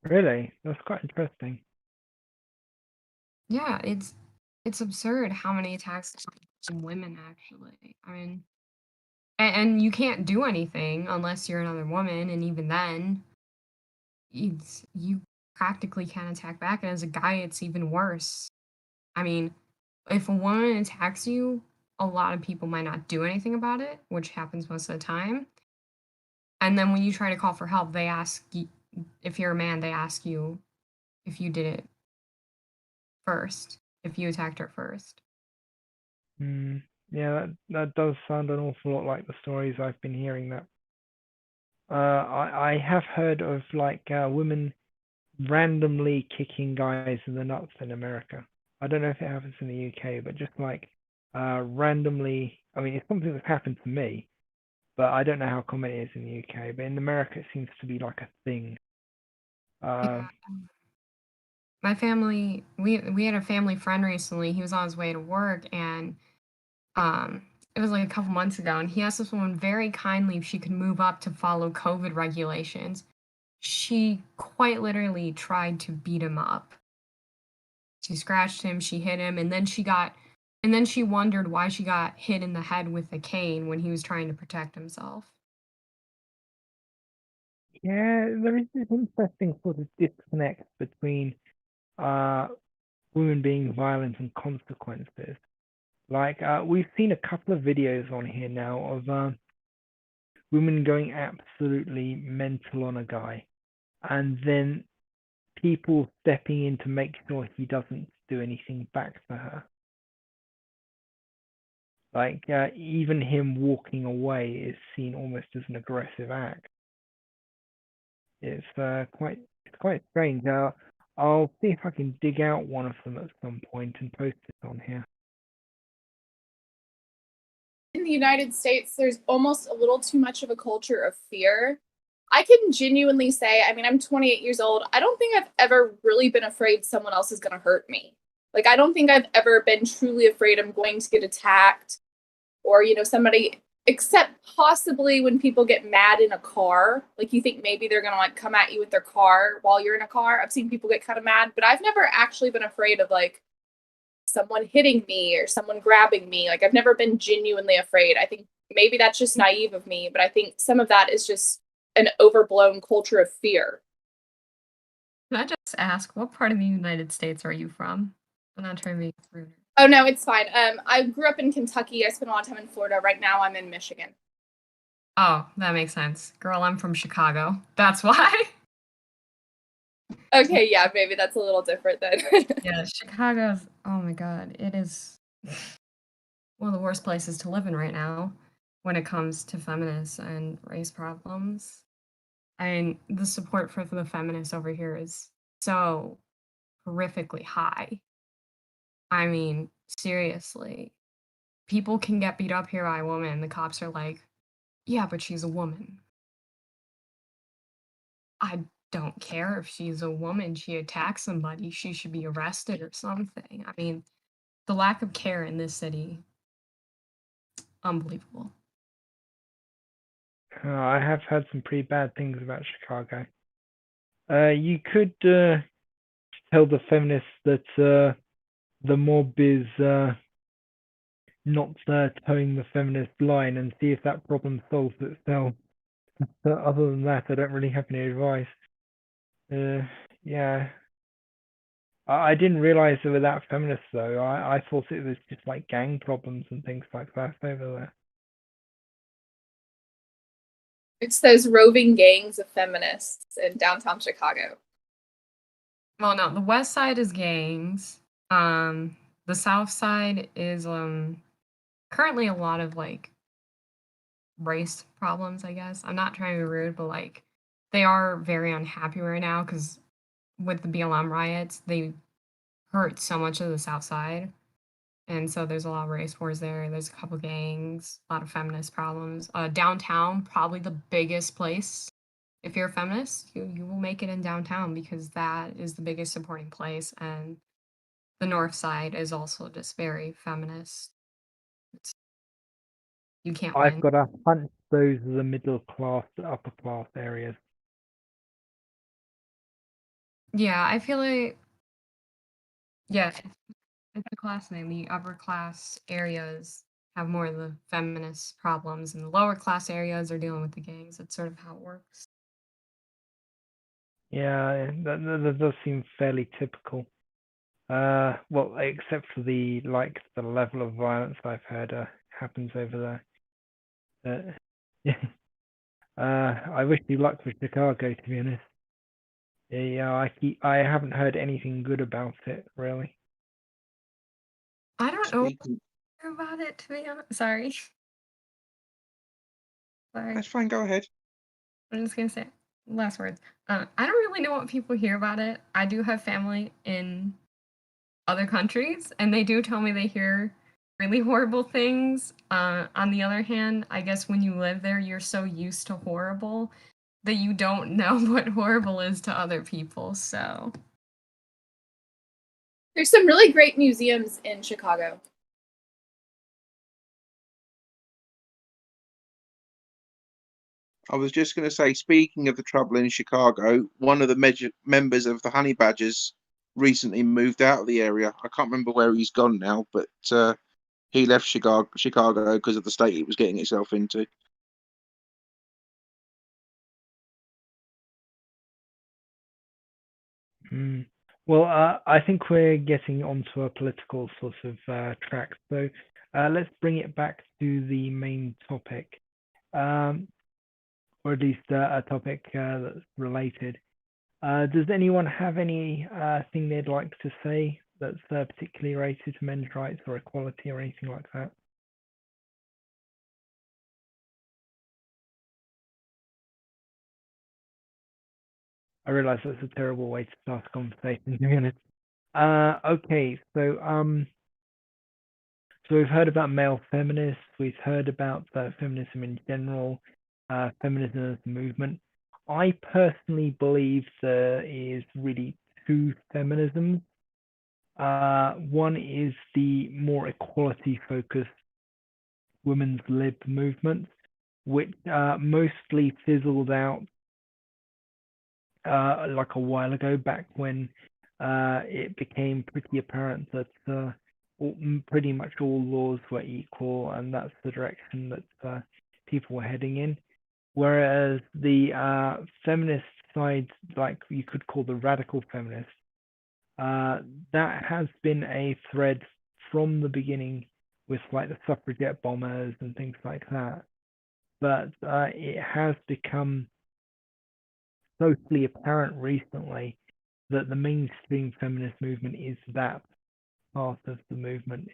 Really? That's quite interesting. Yeah, it's absurd how many attacks from women actually. I mean, and you can't do anything unless you're another woman, and even then, you practically can't attack back, and as a guy, it's even worse. I mean, if a woman attacks you, a lot of people might not do anything about it, which happens most of the time. And then when you try to call for help, they ask you, if you're a man, they ask you if you did it first, if you attacked her first. Yeah, that does sound an awful lot like the stories I've been hearing. That I have heard of like women randomly kicking guys in the nuts in America. I don't know if it happens in the UK, but just like randomly. I mean, it's something that's happened to me, but I don't know how common it is in the UK. But in America, it seems to be like a thing. Yeah. My family, we had a family friend recently. He was on his way to work, and it was like a couple months ago, and he asked this woman very kindly if she could move up to follow COVID regulations. She quite literally tried to beat him up. She scratched him, she hit him, and then she wondered why she got hit in the head with a cane when he was trying to protect himself. Yeah, there is this interesting sort of disconnect between women being violent and consequences. Like we've seen a couple of videos on here now of women going absolutely mental on a guy, and then people stepping in to make sure he doesn't do anything back to her. Like even him walking away is seen almost as an aggressive act. It's quite strange. I'll see if I can dig out one of them at some point and post it on here. In the United States, there's almost a little too much of a culture of fear. I can genuinely say, I mean, I'm 28 years old. I don't think I've ever really been afraid someone else is going to hurt me. Like, I don't think I've ever been truly afraid I'm going to get attacked or, somebody, except possibly when people get mad in a car. Like, you think maybe they're going to, like, come at you with their car while you're in a car. I've seen people get kind of mad, but I've never actually been afraid of, like, someone hitting me or someone grabbing me. Like, I've never been genuinely afraid. I think maybe that's just naive of me, but I think some of that is just an overblown culture of fear. Can I just ask, what part of the United States are you from? I'm not trying to be rude. Oh no, it's fine. I grew up in Kentucky. I spent a lot of time in Florida. Right now I'm in Michigan. Oh, that makes sense. Girl, I'm from Chicago. That's why. Okay, yeah, maybe that's a little different then. Yeah, Chicago's, oh my God, it is one of the worst places to live in right now when it comes to feminists and race problems. I mean, the support for the feminists over here is so horrifically high. I mean, seriously, people can get beat up here by a woman. The cops are like, yeah, but she's a woman. I don't care if she's a woman. She attacked somebody. She should be arrested or something. I mean, the lack of care in this city, unbelievable. I have heard some pretty bad things about Chicago. You could tell the feminists that the mob is not towing the feminist line and see if that problem solves itself. But other than that, I don't really have any advice. Yeah. I didn't realize they were that feminist though. I thought it was just like gang problems and things like that over there. It's those roving gangs of feminists in downtown Chicago. Well, no, the west side is gangs. The south side is currently a lot of like race problems, I guess. I'm not trying to be rude, but like they are very unhappy right now because with the BLM riots, they hurt so much of the south side. And so there's a lot of race wars there. There's a couple gangs, a lot of feminist problems. Downtown, probably the biggest place. If you're a feminist, you will make it in downtown because that is the biggest supporting place. And the north side is also just very feminist. You can't I've win. got a hunch those are the middle class, upper class areas. Yeah, I feel like, yeah, it's a class thing. The upper class areas have more of the feminist problems, and the lower class areas are dealing with the gangs. That's sort of how it works. Yeah, that does seem fairly typical. Well, except for the level of violence I've heard happens over there. Yeah. I wish you luck with Chicago, to be honest. Yeah, I haven't heard anything good about it, really. I don't know Speaking, about it, to be honest. Sorry. Sorry. that's fine. Go ahead. I'm just gonna say last words. I don't really know what people hear about it. I do have family in other countries, and they do tell me they hear really horrible things. On the other hand, I guess when you live there, you're so used to horrible that you don't know what horrible is to other people. So There's some really great museums in Chicago. I was just going to say, speaking of the trouble in Chicago, one of the members of the Honey Badgers recently moved out of the area. I can't remember where he's gone now, but he left Chicago because of the state it was getting itself into. Well, I think we're getting onto a political sort of track, so let's bring it back to the main topic, or at least a topic that's related. Does anyone have any thing they'd like to say that's particularly related to men's rights or equality or anything like that? I realize that's a terrible way to start a conversation, to be honest. Okay, so we've heard about male feminists, we've heard about feminism in general, feminism as a movement. I personally believe there is really two feminisms. One is the more equality focused women's lib movement, which mostly fizzled out like a while ago, back when it became pretty apparent that pretty much all laws were equal, and that's the direction that people were heading in. Whereas the feminist side, like you could call the radical feminist, that has been a thread from the beginning with like the suffragette bombers and things like that. But it has become socially apparent recently that the mainstream feminist movement is that part of the movement.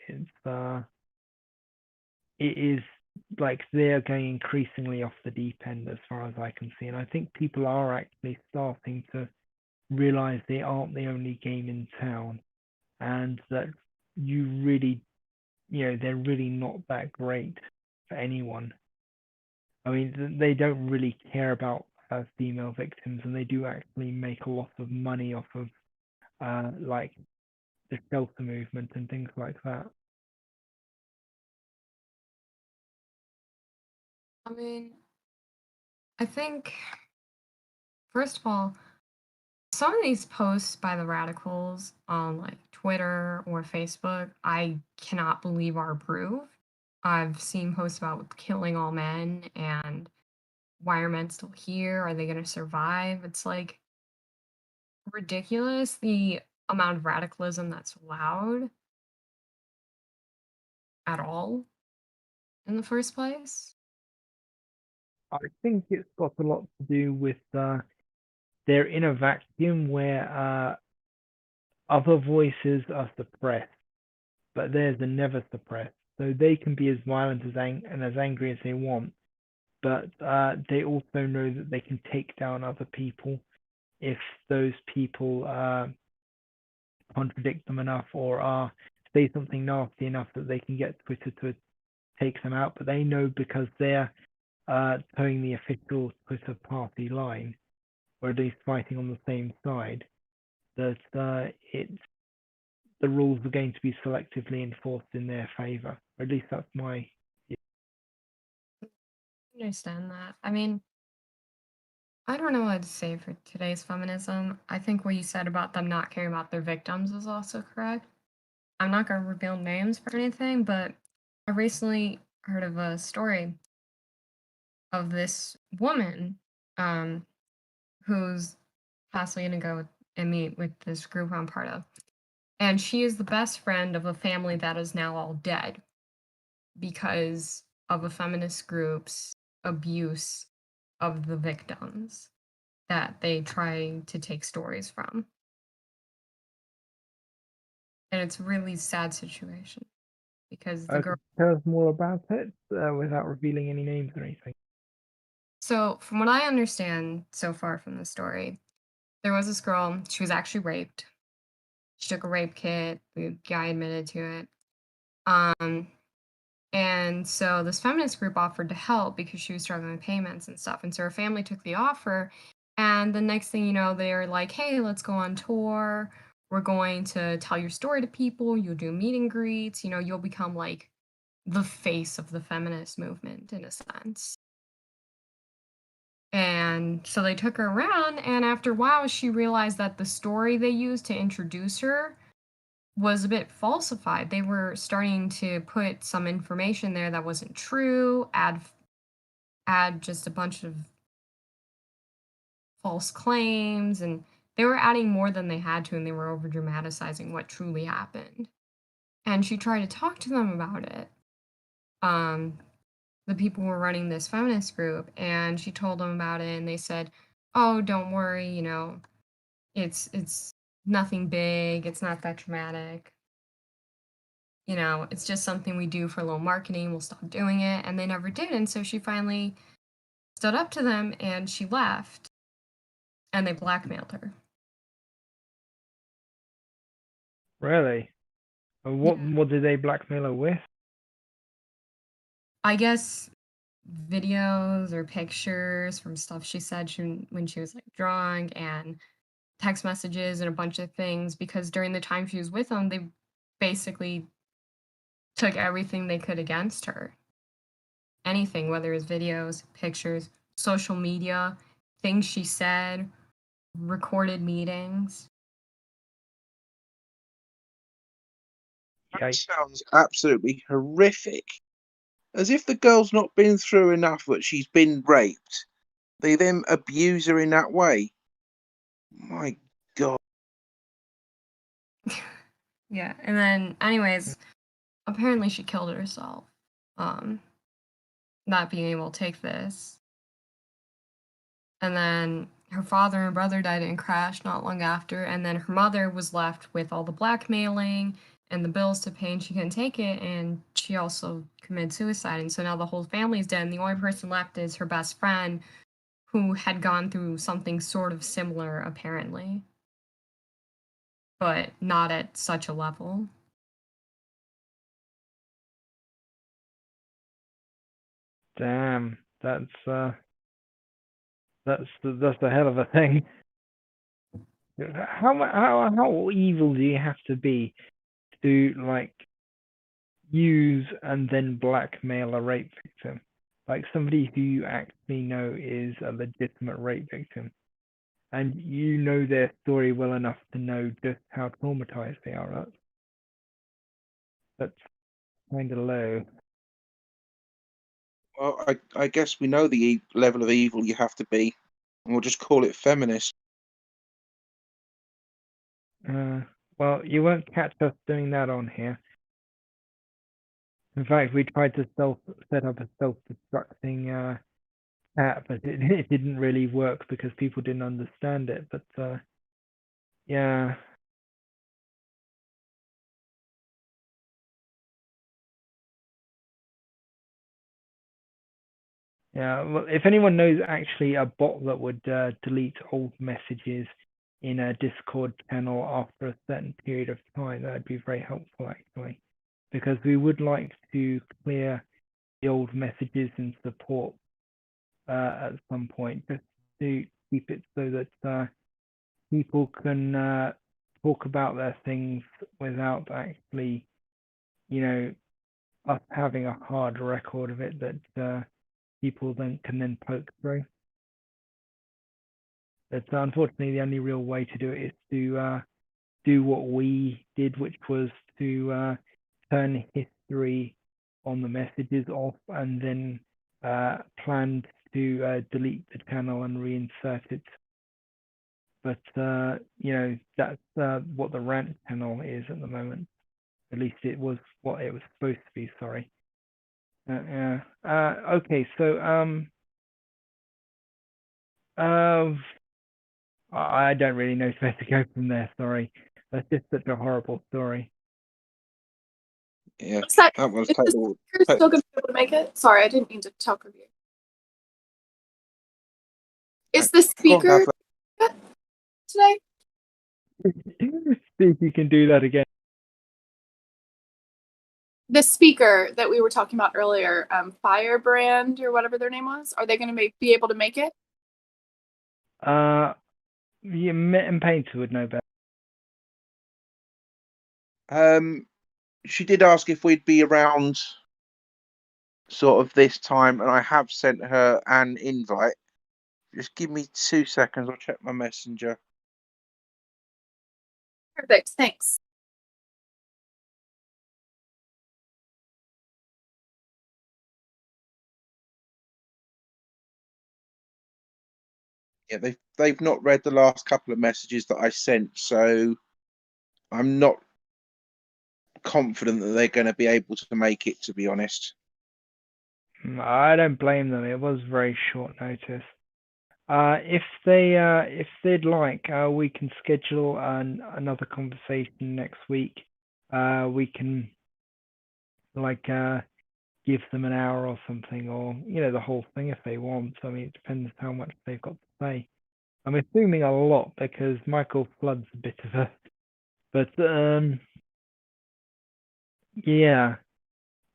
It is like they're going increasingly off the deep end as far as I can see, and I think people are actually starting to realize they aren't the only game in town, and that they're really not that great for anyone. I mean, they don't really care about female victims, and they do actually make a lot of money off of like the shelter movement and things like that. I mean, I think, first of all, some of these posts by the radicals on like Twitter or Facebook, I cannot believe are approved. I've seen posts about killing all men and why are men still here? Are they going to survive? It's like ridiculous the amount of radicalism that's allowed at all in the first place. I think it's got a lot to do with they're in a vacuum where other voices are suppressed, but theirs are never suppressed. So they can be as violent and as angry as they want, but they also know that they can take down other people if those people contradict them enough or say something nasty enough that they can get Twitter to take them out. But they know because they're towing the official Twitter party line, or at least fighting on the same side, that the rules are going to be selectively enforced in their favor. Or at least that's my. I understand that. I mean, I don't know what to say for today's feminism. I think what you said about them not caring about their victims is also correct. I'm not going to reveal names or anything, but I recently heard of a story of this woman who's possibly going to go and meet with this group I'm part of. And she is the best friend of a family that is now all dead because of a feminist group's abuse of the victims that they try to take stories from. And it's a really sad situation because the girl. Tell us more about it without revealing any names or anything. So, from what I understand so far from the story, there was this girl, she was actually raped. She took a rape kit, the guy admitted to it. And so this feminist group offered to help because she was struggling with payments and stuff. And so her family took the offer. And the next thing you know, they're like, hey, let's go on tour. We're going to tell your story to people. You'll do meet and greets. You'll become like the face of the feminist movement in a sense. And so they took her around. And after a while, she realized that the story they used to introduce her was a bit falsified. They were starting to put some information there that wasn't true, add just a bunch of false claims, and they were adding more than they had to, and they were over dramatizing what truly happened. And she tried to talk to them about it. The people who were running this feminist group, and she told them about it, and they said, "Oh, don't worry, it's nothing big, it's not that dramatic. It's just something we do for a little marketing, we'll stop doing it." And they never did. And so she finally stood up to them and she left. And they blackmailed her. Really? What did they blackmail her with? I guess videos or pictures from stuff she said when she was like drunk, and text messages and a bunch of things, because during the time she was with them, they basically took everything they could against her. Anything, whether it's videos, pictures, social media, things she said, recorded meetings. That sounds absolutely horrific. As if the girl's not been through enough that she's been raped. They then abuse her in that way. My God. Yeah, and then anyways, apparently she killed herself. Not being able to take this. And then her father and brother died in a crash not long after, and then her mother was left with all the blackmailing and the bills to pay, and she couldn't take it, and she also committed suicide. And so now the whole family's dead, and the only person left is her best friend, who had gone through something sort of similar, apparently, but not at such a level. Damn, that's a hell of a thing. How evil do you have to be to like use and then blackmail a rape victim? Like somebody who you actually know is a legitimate rape victim, and you know their story well enough to know just how traumatized they are. That's kind of low. Well, I guess we know the level of evil you have to be, and we'll just call it feminist. Well, you won't catch us doing that on here. In fact, we tried to set up a self-destructing app, but it didn't really work because people didn't understand it. But yeah. Yeah, well, if anyone knows actually a bot that would delete old messages in a Discord channel after a certain period of time, that would be very helpful actually, because we would like to clear the old messages in support at some point, just to keep it so that people can talk about their things without actually, us having a hard record of it that people can then poke through. But unfortunately, the only real way to do it is to do what we did, which was to turn history on the messages off, and then planned to delete the channel and reinsert it. But that's what the rant channel is at the moment. At least it was what it was supposed to be. Sorry. Okay, so I don't really know where to go from there. Sorry, that's just such a horrible story. Yeah, What's that? that was Is the total. speaker still going to be able to make it? Sorry, I didn't mean to talk over you. Is the speaker today? See if you can do that again. The speaker that we were talking about earlier, Firebrand or whatever their name was, are they going to be able to make it? Yeah, Met and Painter would know better. She did ask if we'd be around sort of this time, and I have sent her an invite. Just give me 2 seconds, I'll check my messenger. Perfect, thanks. Yeah, they've not read the last couple of messages that I sent, so I'm not confident that they're going to be able to make it, to be honest. I don't blame them. It was very short notice. If they'd like, we can schedule another conversation next week. We can give them an hour or something, or the whole thing if they want. I mean, it depends how much they've got to say. I'm assuming a lot because Michael Flood's a bit of a, but yeah.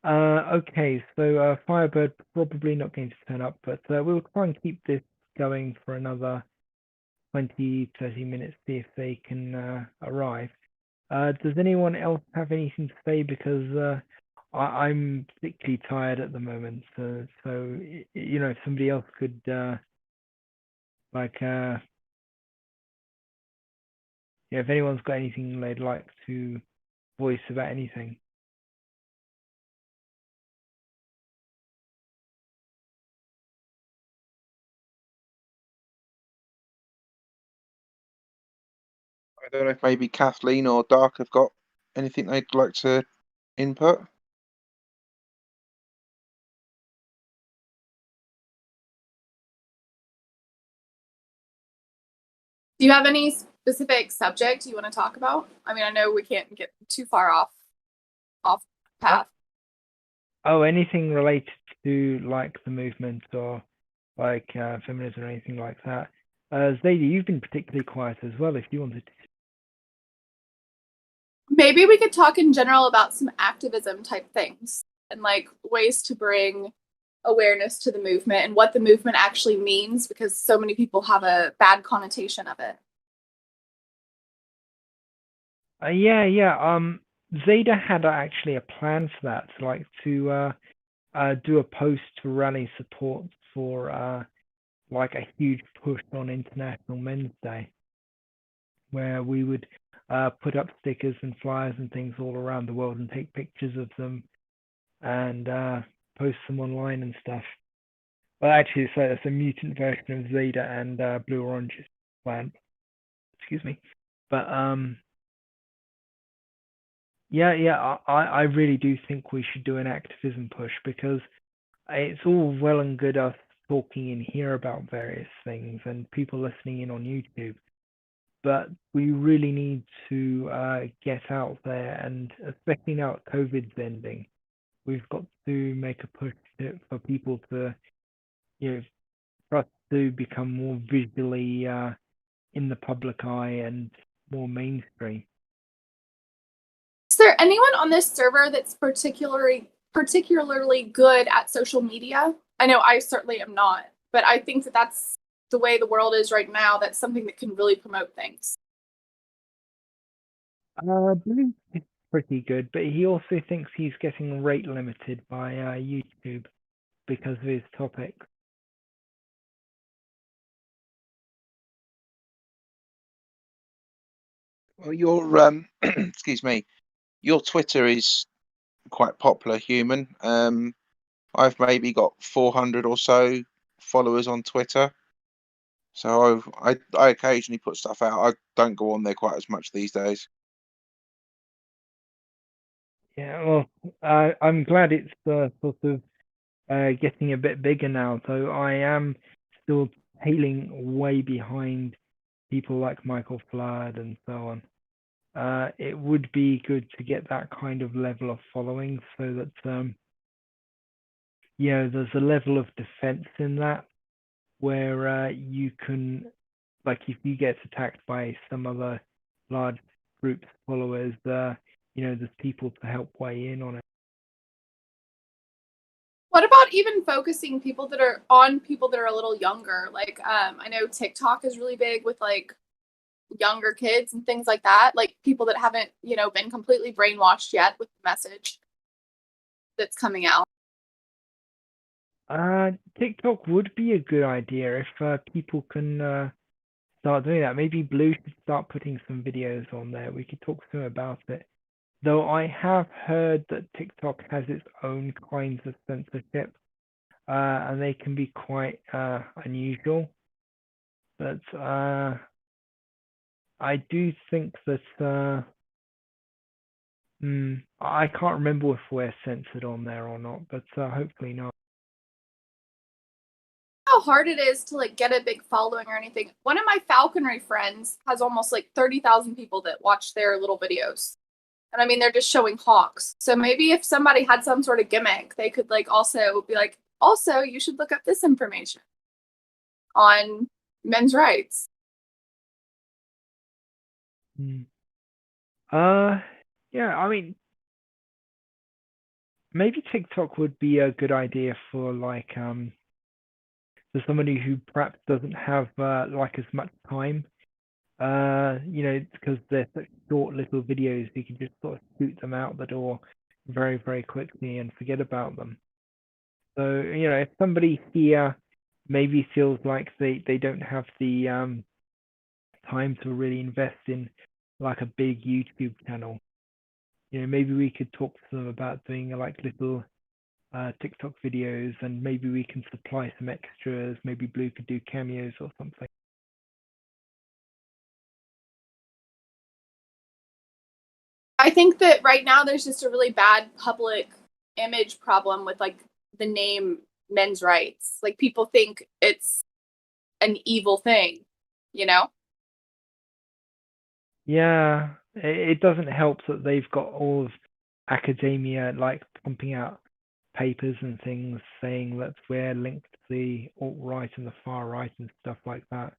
Okay, so Firebird probably not going to turn up, but we'll try and keep this going for another 20, 30 minutes, see if they can arrive. Does anyone else have anything to say? Because I'm particularly tired at the moment, so if somebody else could if anyone's got anything they'd like to voice about anything. I don't know if maybe Kathleen or Dark have got anything they'd like to input. Do you have any specific subject you want to talk about? I mean, I know we can't get too far off path. Oh, anything related to like the movement or like feminism or anything like that. Zadie, you've been particularly quiet as well. If you wanted to. Maybe we could talk in general about some activism type things and like ways to bring awareness to the movement and what the movement actually means, because so many people have a bad connotation of it. Yeah. Zeta had actually a plan for that, like to do a post to rally support for like a huge push on International Men's Day, where we would put up stickers and flyers and things all around the world and take pictures of them and post them online and stuff. Well, actually, so it's a mutant version of Zeta and Blue Orange's plan. Excuse me, but yeah, I really do think we should do an activism push, because it's all well and good us talking in here about various things and people listening in on YouTube, but we really need to get out there, and especially now that COVID's ending, we've got to make a push for people to, for us to become more visually in the public eye and more mainstream. Is there anyone on this server that's particularly good at social media? I know I certainly am not, but I think that that's the way the world is right now. That's something that can really promote things. Blue is pretty good, but he also thinks he's getting rate limited by YouTube because of his topics. Well, your excuse me, your Twitter is quite popular, human. I've maybe got 400 or so followers on Twitter, so I occasionally put stuff out. I don't go on there quite as much these days. Yeah, well, I'm glad it's sort of getting a bit bigger now, though I am still tailing way behind people like Michael Flood and so on. It would be good to get that kind of level of following, so that there's a level of defense in that, where you can, like, if you get attacked by some other large group's followers, there's people to help weigh in on it. What about even focusing people that are a little younger? Like, I know TikTok is really big with like younger kids and things like that, like people that haven't, been completely brainwashed yet with the message that's coming out. TikTok would be a good idea if people can start doing that. Maybe Blue should start putting some videos on there. We could talk to him about it. Though I have heard that TikTok has its own kinds of censorship, and they can be quite unusual. But I do think that I can't remember if we're censored on there or not, but hopefully not. How hard it is to like get a big following or anything. One of my falconry friends has almost like 30,000 people that watch their little videos. And I mean, they're just showing hawks. So maybe if somebody had some sort of gimmick, they could like also be like, also, you should look up this information on men's rights. Yeah, I mean, maybe TikTok would be a good idea for like for somebody who perhaps doesn't have like as much time. Because they're such short little videos, you can just sort of shoot them out the door very, very quickly and forget about them. So, if somebody here maybe feels like they don't have the time to really invest in like a big YouTube channel, maybe we could talk to them about doing like little TikTok videos, and maybe we can supply some extras. Maybe Blue could do cameos or something. I think that right now there's just a really bad public image problem with like the name men's rights. Like people think it's an evil thing, you know? Yeah, it doesn't help that they've got all of academia like pumping out papers and things saying that we're linked to the alt-right and the far right and stuff like that.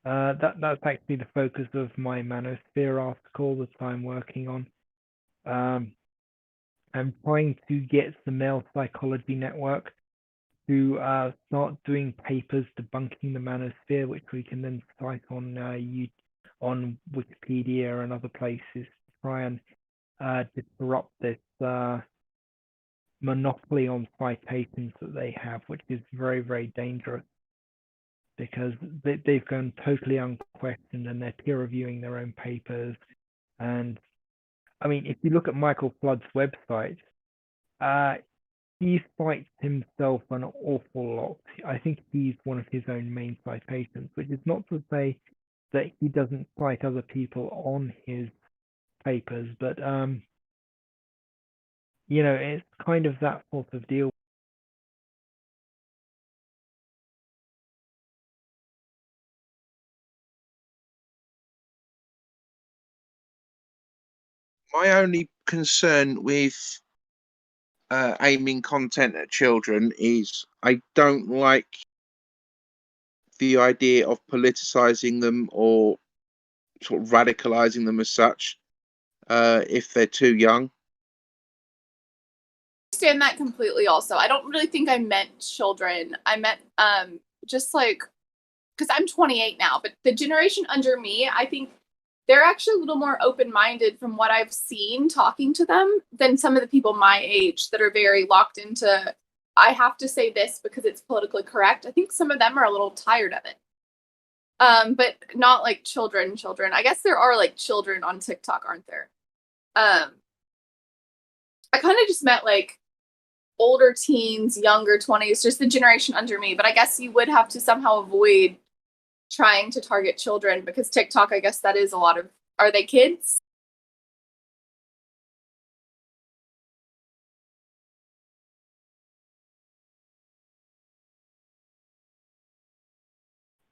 That's actually the focus of my Manosphere article that I'm working on. I'm trying to get the Male Psychology Network to start doing papers debunking the Manosphere, which we can then cite on Wikipedia and other places to try and disrupt this monopoly on citations that they have, which is very, very dangerous because they've gone totally unquestioned and they're peer reviewing their own papers. And I mean, if you look at Michael Flood's website, he cites himself an awful lot. I think he's one of his own main citations, which is not to say that he doesn't cite other people on his papers, but it's kind of that sort of deal. My only concern with aiming content at children is I don't like the idea of politicizing them or sort of radicalizing them as such if they're too young. I understand that completely also. I don't really think I meant children. I meant just like, because I'm 28 now, but the generation under me, I think they're actually a little more open-minded from what I've seen talking to them than some of the people my age that are very locked into, I have to say this because it's politically correct. I think some of them are a little tired of it. But not like children. I guess there are like children on TikTok, aren't there? I kind of just meant like older teens, younger 20s, just the generation under me. But I guess you would have to somehow avoid trying to target children because TikTok, I guess that is a lot of, are they kids?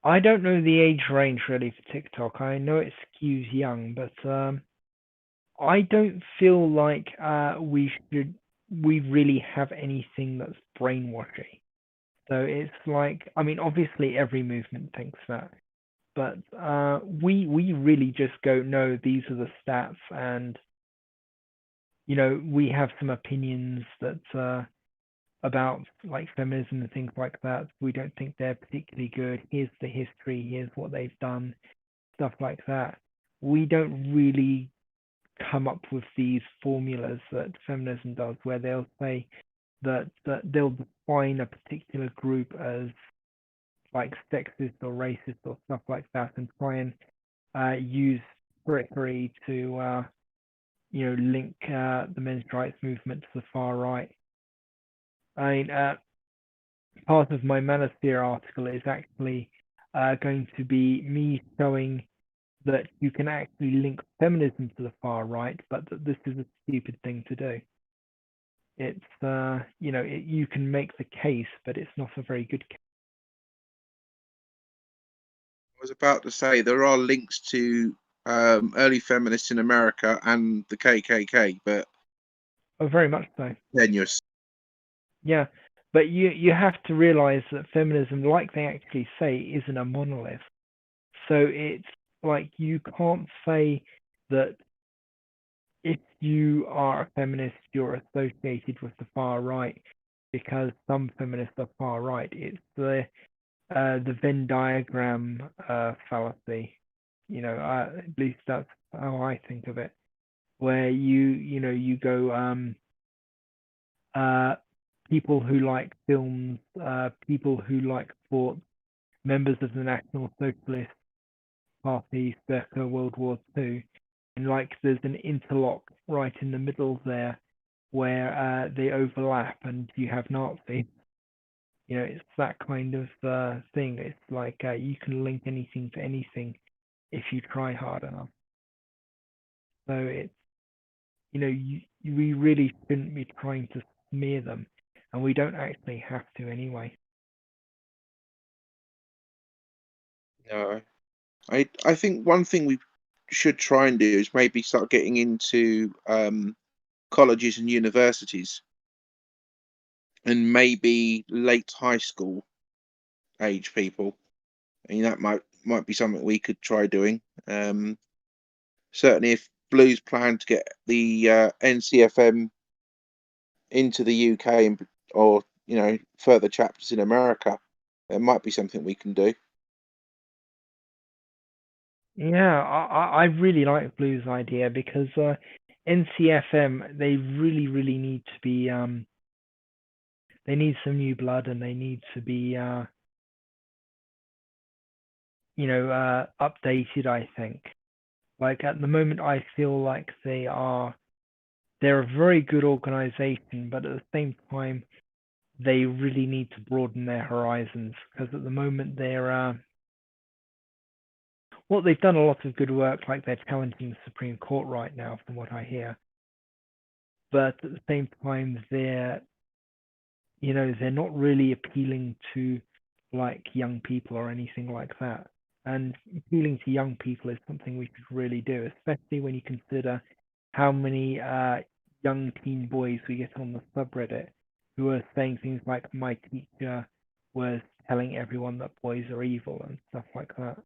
I don't know the age range really for TikTok. I know it skews young, but I don't feel like we really have anything that's brainwashy. So it's like, I mean, obviously every movement thinks that, but we really just go, no, these are the stats, and we have some opinions that about like feminism and things like that. We don't think they're particularly good. Here's the history. Here's what they've done. Stuff like that. We don't really come up with these formulas that feminism does, where they'll say that they'll define a particular group as like sexist or racist or stuff like that, and try and use trickery to link the men's rights movement to the far right. I mean, part of my Manosphere article is actually going to be me showing that you can actually link feminism to the far right, but that this is a stupid thing to do. It's you can make the case, but it's not a very good case. I was about to say there are links to early feminists in America and the KKK, but Very much so. tenuous. Yeah, but you have to realize that feminism, like they actually say, isn't a monolith. So it's like you can't say that if you are a feminist, you're associated with the far right because some feminists are far right. It's the Venn diagram fallacy. At least that's how I think of it, where you go people who like films, people who like sports, members of the National Socialist Party circa World War II, and like there's an interlock right in the middle there where they overlap, and you have Nazis. It's that kind of thing. It's like you can link anything to anything if you try hard enough. So it's we really shouldn't be trying to smear them, and we don't actually have to anyway. No, I think one thing we should try and do is maybe start getting into colleges and universities, and maybe late high school age people. I mean, that might be something we could try doing. Certainly, if Blue's plan to get the NCFM into the UK or further chapters in America, it might be something we can do. Yeah, I really like Blue's idea because NCFM, they really need to be they need some new blood, and they need to be updated, I think. Like at the moment I feel like they're a very good organization, but at the same time they really need to broaden their horizons, because at the moment they're they've done a lot of good work, like they're challenging the Supreme Court right now, from what I hear. But at the same time, they're not really appealing to like young people or anything like that. And appealing to young people is something we should really do, especially when you consider how many young teen boys we get on the subreddit who are saying things like, "My teacher was telling everyone that boys are evil," and stuff like that.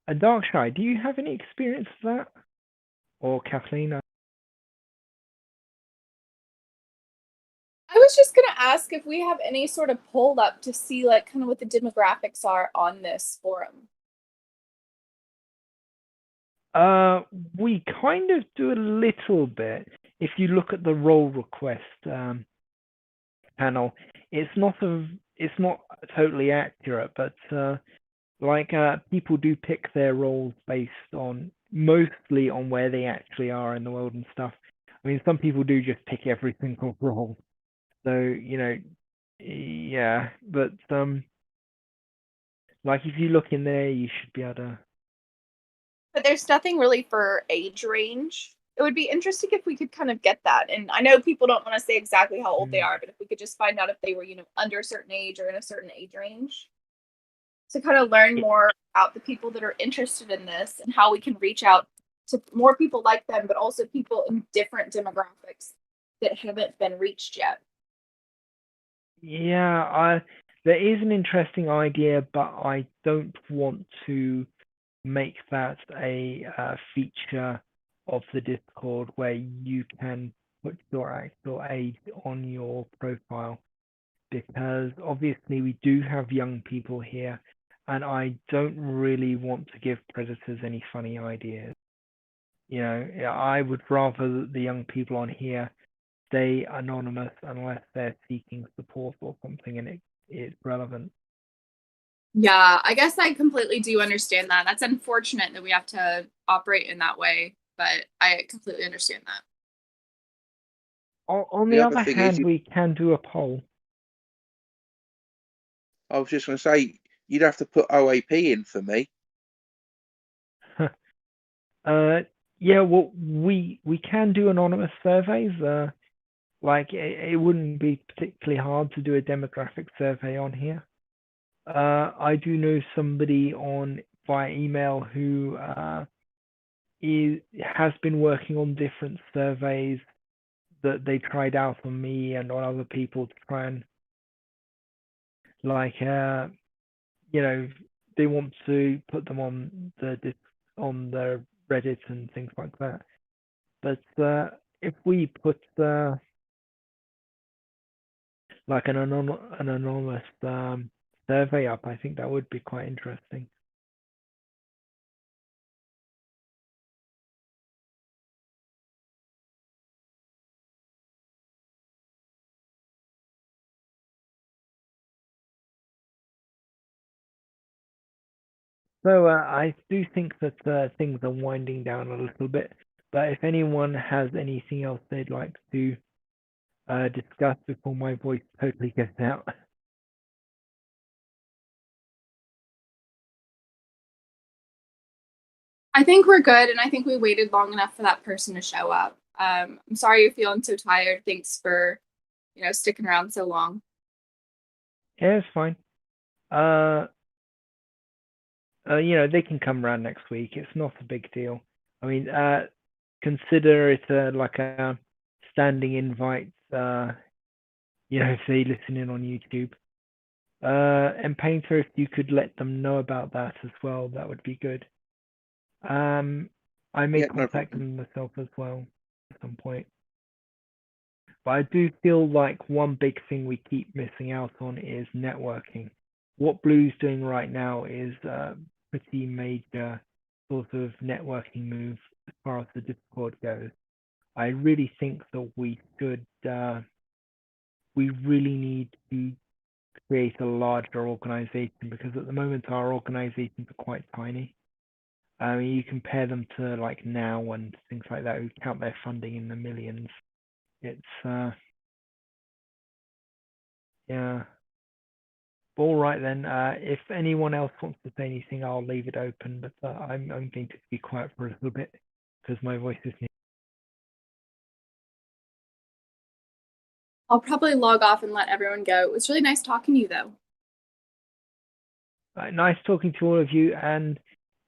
Darkshire, do you have any experience of that? Or Kathleen? I was just going to ask if we have any sort of poll up to see like kind of what the demographics are on this forum. We kind of do a little bit. If you look at the role request panel, it's not totally accurate, but people do pick their roles based on mostly on where they actually are in the world and stuff. I mean, some people do just pick every single role. So, yeah, but like if you look in there, you should be able to. But there's nothing really for age range. It would be interesting if we could kind of get that. And I know people don't want to say exactly how old they are, but if we could just find out if they were, under a certain age or in a certain age range, to kind of learn more about the people that are interested in this and how we can reach out to more people like them, but also people in different demographics that haven't been reached yet. Yeah, there is an interesting idea, but I don't want to make that a feature of the Discord where you can put your actual age on your profile, because obviously we do have young people here, and I don't really want to give predators any funny ideas. I would rather that the young people on here stay anonymous unless they're seeking support or something and it's relevant. Yeah, I guess I completely do understand that. That's unfortunate that we have to operate in that way, but I completely understand that. On the other hand, we can do a poll. I was just going to say, you'd have to put OAP in for me. Yeah, well, we can do anonymous surveys. Like it wouldn't be particularly hard to do a demographic survey on here. I do know somebody via email who has been working on different surveys that they tried out on me and on other people to try and they want to put them on the Reddit and things like that. But if we put like an anonymous survey up, I think that would be quite interesting. So I do think that things are winding down a little bit, but if anyone has anything else they'd like to discuss before my voice totally gets out. I think we're good, and I think we waited long enough for that person to show up. I'm sorry you're feeling so tired. Thanks for, sticking around so long. Yeah, it's fine. They can come around next week. It's not a big deal. I mean, consider it like a standing invite. If they listen in on YouTube. And Painter, if you could let them know about that as well, that would be good. I may Yeah, no contact problem. them myself as well at some point. But I do feel like one big thing we keep missing out on is networking. What Blue's doing right now is a pretty major sort of networking move as far as the Discord goes. I really think that we really need to create a larger organization, because at the moment our organizations are quite tiny. I mean, you compare them to like Now and things like that, who count their funding in the millions. It's yeah. All right then. If anyone else wants to say anything, I'll leave it open. But I'm going to be quiet for a little bit because my voice is new. I'll probably log off and let everyone go. It was really nice talking to you, though. Nice talking to all of you. And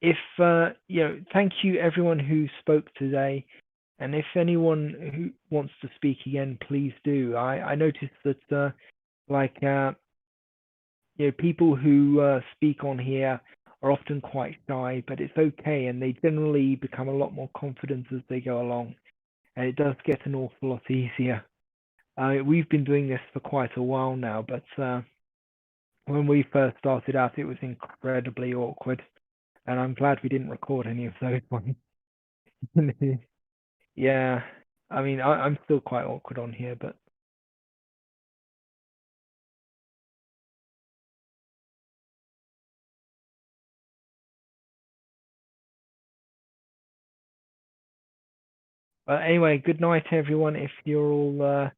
if thank you everyone who spoke today. And if anyone who wants to speak again, please do. I noticed that people who speak on here are often quite shy, but it's okay, and they generally become a lot more confident as they go along, and it does get an awful lot easier. We've been doing this for quite a while now, but when we first started out, it was incredibly awkward, and I'm glad we didn't record any of those ones. Yeah, I mean, I'm still quite awkward on here, but anyway, good night, everyone, if you're all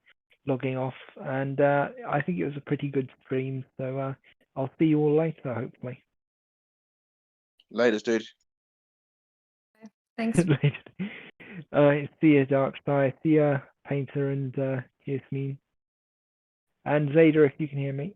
logging off. And I think it was a pretty good stream, so I'll see you all later, hopefully. Laters, dude. Thanks. Later. See you, Darkstar. See you, Painter, and Yasmin. And Zayda, if you can hear me.